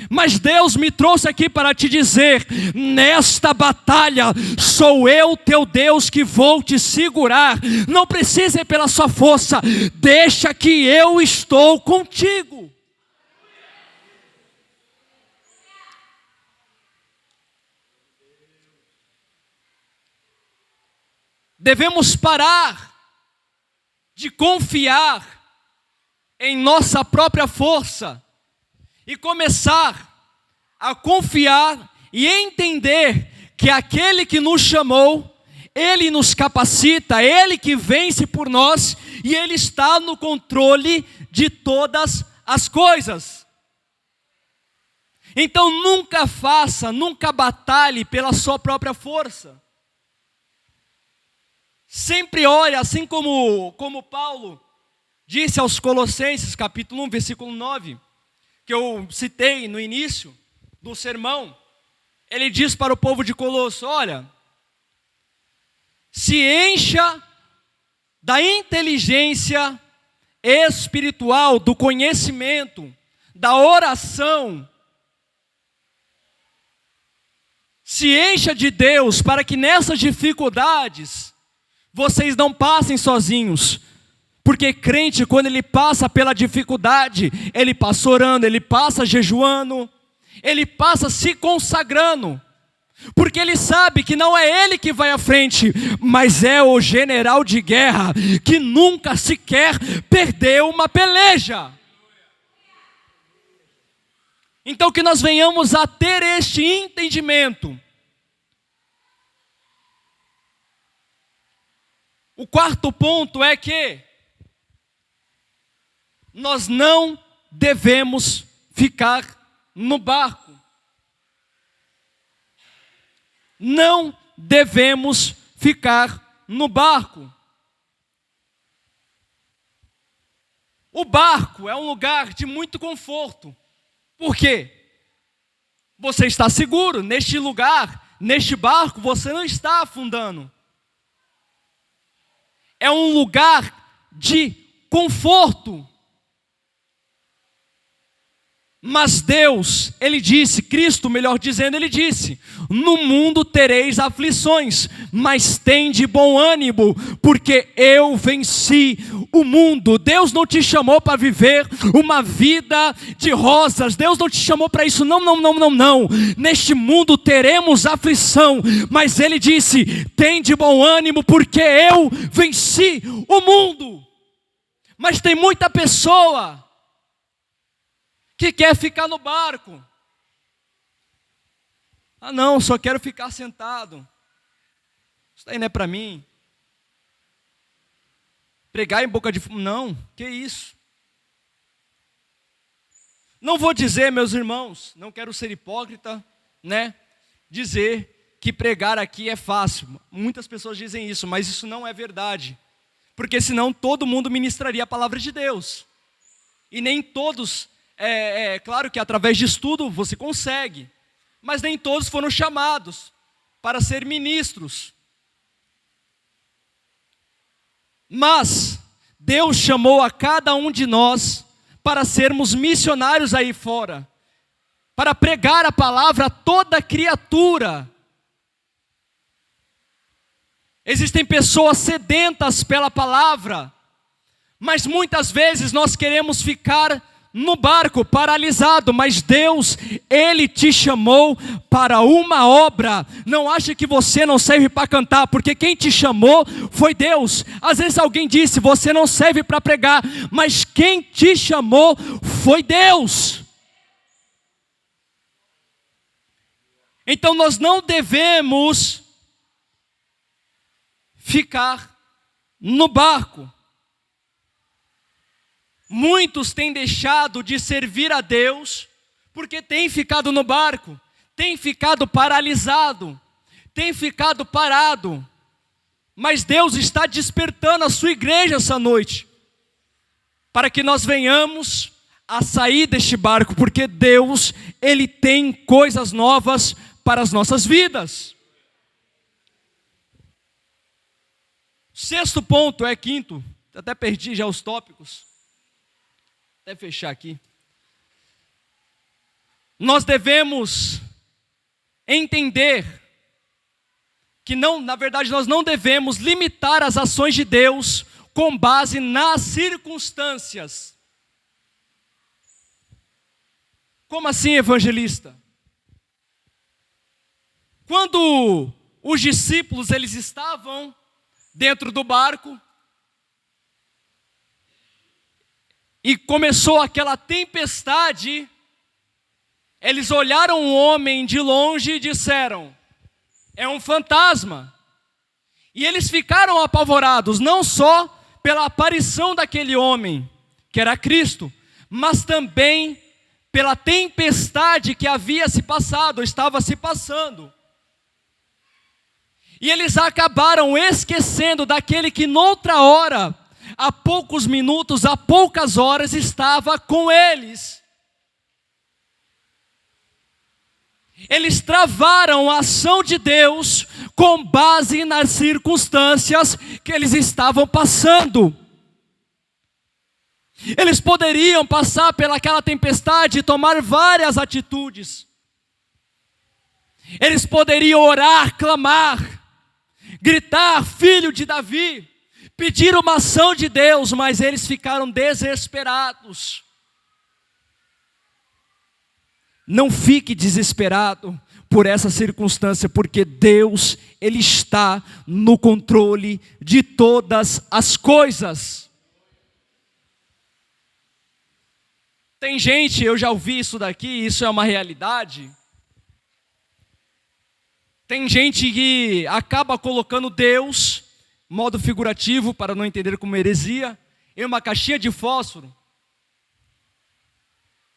Mas Deus me trouxe aqui para te dizer: nesta batalha sou eu, teu Deus, que vou te segurar. Não precisa ir pela sua força, deixa que eu estou contigo. Devemos parar de confiar em nossa própria força e começar a confiar e entender que aquele que nos chamou, Ele nos capacita, Ele que vence por nós e Ele está no controle de todas as coisas. Então nunca batalhe pela sua própria força. Sempre ore, assim como Paulo disse aos Colossenses, capítulo 1, versículo 9, que eu citei no início do sermão. Ele diz para o povo de Colosso: olha, se encha da inteligência espiritual, do conhecimento, da oração. Se encha de Deus, para que nessas dificuldades vocês não passem sozinhos. Porque crente, quando ele passa pela dificuldade, ele passa orando, ele passa jejuando, ele passa se consagrando. Porque ele sabe que não é ele que vai à frente, mas é o general de guerra que nunca sequer perdeu uma peleja. Então que nós venhamos a ter este entendimento. O quarto ponto é que nós não devemos ficar no barco. Não devemos ficar no barco. O barco é um lugar de muito conforto. Por quê? Você está seguro neste lugar, neste barco, você não está afundando. É um lugar de conforto. Mas Deus, Ele disse, Cristo, melhor dizendo, Ele disse: no mundo tereis aflições, mas tende bom ânimo, porque eu venci o mundo. Deus não te chamou para viver uma vida de rosas, Deus não te chamou para isso, não. Neste mundo teremos aflição, mas Ele disse: tende bom ânimo, porque eu venci o mundo. Mas tem muita pessoa que quer ficar no barco. Ah não, só quero ficar sentado. Isso daí não é para mim. Pregar em boca de fumo, não, que isso. Não vou dizer, meus irmãos, não quero ser hipócrita, dizer que pregar aqui é fácil. Muitas pessoas dizem isso, mas isso não é verdade. Porque senão todo mundo ministraria a palavra de Deus. E nem todos... claro que através de estudo você consegue, mas nem todos foram chamados para ser ministros. Mas Deus chamou a cada um de nós para sermos missionários aí fora, para pregar a palavra a toda criatura. Existem pessoas sedentas pela palavra, mas muitas vezes nós queremos ficar no barco, paralisado, mas Deus, Ele te chamou para uma obra. Não ache que você não serve para cantar, porque quem te chamou foi Deus. Às vezes alguém disse, você não serve para pregar, mas quem te chamou foi Deus. Então nós não devemos ficar no barco. Muitos têm deixado de servir a Deus porque têm ficado no barco, têm ficado paralisado, têm ficado parado. Mas Deus está despertando a sua igreja essa noite, para que nós venhamos a sair deste barco, porque Deus, Ele tem coisas novas para as nossas vidas. Sexto ponto, quinto, até perdi já os tópicos, até fechar aqui. Nós devemos entender que na verdade nós não devemos limitar as ações de Deus com base nas circunstâncias. Como assim, evangelista? Quando os discípulos eles estavam dentro do barco e começou aquela tempestade, eles olharam o homem de longe e disseram: é um fantasma. E eles ficaram apavorados, não só pela aparição daquele homem, que era Cristo, mas também pela tempestade que havia se passado, estava se passando. E eles acabaram esquecendo daquele que noutra hora, há poucos minutos, há poucas horas, estava com eles. Eles travaram a ação de Deus com base nas circunstâncias que eles estavam passando. Eles poderiam passar pelaquela tempestade e tomar várias atitudes. Eles poderiam orar, clamar, gritar, filho de Davi, pedir uma ação de Deus, mas eles ficaram desesperados. Não fique desesperado por essa circunstância, porque Deus, Ele está no controle de todas as coisas. Tem gente, eu já ouvi isso daqui, isso é uma realidade. Tem gente que acaba colocando Deus, modo figurativo, para não entender como heresia, em uma caixinha de fósforo.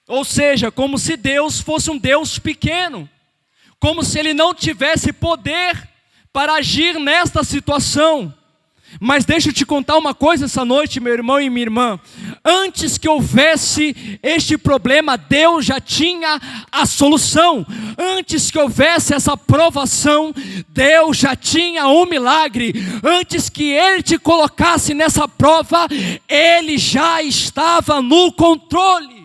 Ou seja, como se Deus fosse um Deus pequeno, como se Ele não tivesse poder para agir nesta situação. Mas deixa eu te contar uma coisa essa noite, meu irmão e minha irmã. Antes que houvesse este problema, Deus já tinha a solução. Antes que houvesse essa provação, Deus já tinha um milagre. Antes que Ele te colocasse nessa prova, Ele já estava no controle.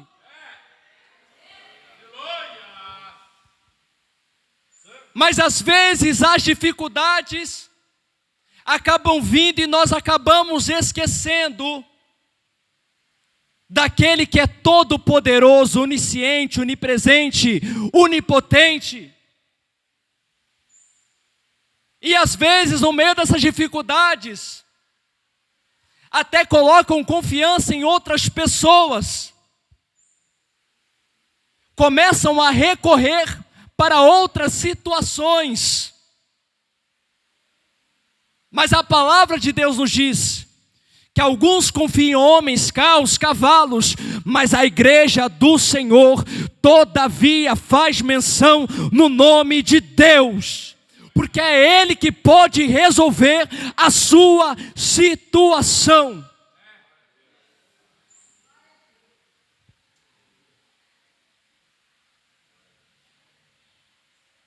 Mas às vezes as dificuldades acabam vindo e nós acabamos esquecendo daquele que é todo poderoso, onisciente, onipresente, onipotente. E às vezes no meio dessas dificuldades até colocam confiança em outras pessoas, começam a recorrer para outras situações. Mas a palavra de Deus nos diz que alguns confiam em homens, carros, cavalos, mas a igreja do Senhor, todavia, faz menção no nome de Deus, porque é Ele que pode resolver a sua situação.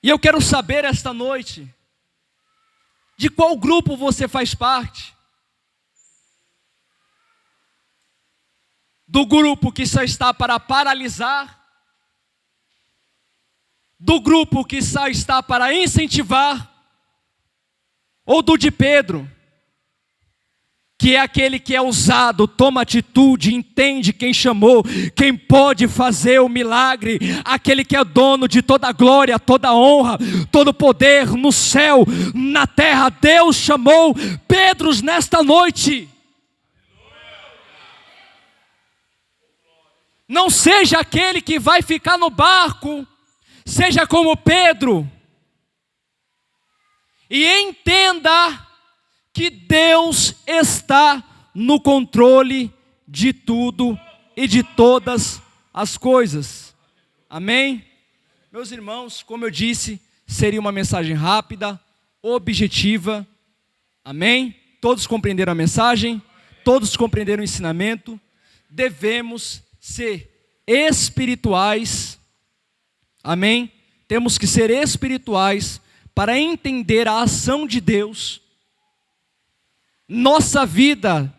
E eu quero saber esta noite, de qual grupo você faz parte? Do grupo que só está para paralisar? Do grupo que só está para incentivar? Ou do de Pedro, que é aquele que é ousado, toma atitude, entende quem chamou, quem pode fazer o milagre, aquele que é dono de toda a glória, toda a honra, todo o poder no céu, na terra. Deus chamou Pedro nesta noite. Não seja aquele que vai ficar no barco, seja como Pedro, e entenda que Deus está no controle de tudo e de todas as coisas. Amém? Meus irmãos, como eu disse, seria uma mensagem rápida, objetiva. Amém? Todos compreenderam a mensagem? Todos compreenderam o ensinamento? Devemos ser espirituais. Amém? Temos que ser espirituais para entender a ação de Deus. Nossa vida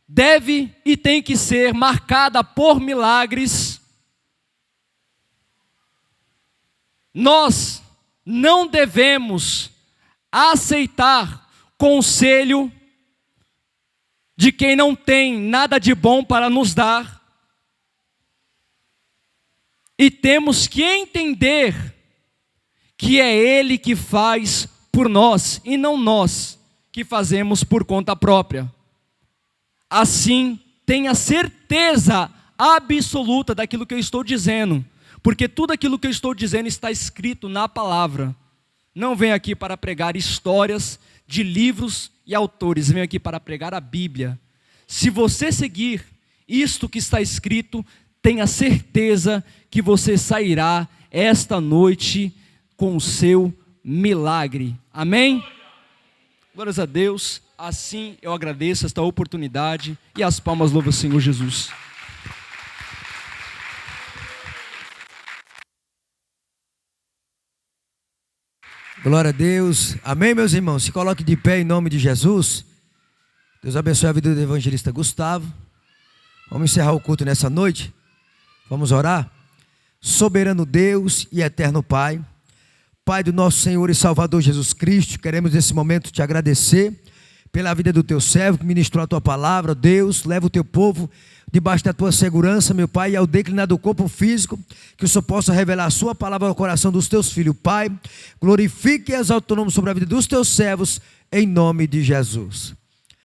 deve e tem que ser marcada por milagres. Nós não devemos aceitar conselho de quem não tem nada de bom para nos dar. E temos que entender que é Ele que faz por nós e não nós que fazemos por conta própria. Assim, tenha certeza absoluta daquilo que eu estou dizendo, porque tudo aquilo que eu estou dizendo está escrito na palavra. Não venho aqui para pregar histórias de livros e autores, venho aqui para pregar a Bíblia. Se você seguir isto que está escrito, tenha certeza que você sairá esta noite com o seu milagre. Amém? Glórias a Deus. Assim eu agradeço esta oportunidade e as palmas louvam o Senhor Jesus. Glória a Deus. Amém, meus irmãos? Se coloque de pé em nome de Jesus. Deus abençoe a vida do evangelista Gustavo. Vamos encerrar o culto nessa noite. Vamos orar. Soberano Deus e eterno Pai, Pai do nosso Senhor e Salvador Jesus Cristo, queremos nesse momento te agradecer pela vida do teu servo que ministrou a tua palavra. Deus, leva o teu povo debaixo da tua segurança, meu Pai, e ao declinar do corpo físico, que o Senhor possa revelar a sua palavra ao coração dos teus filhos. Pai, glorifique e exalte o teu nome sobre a vida dos teus servos, em nome de Jesus.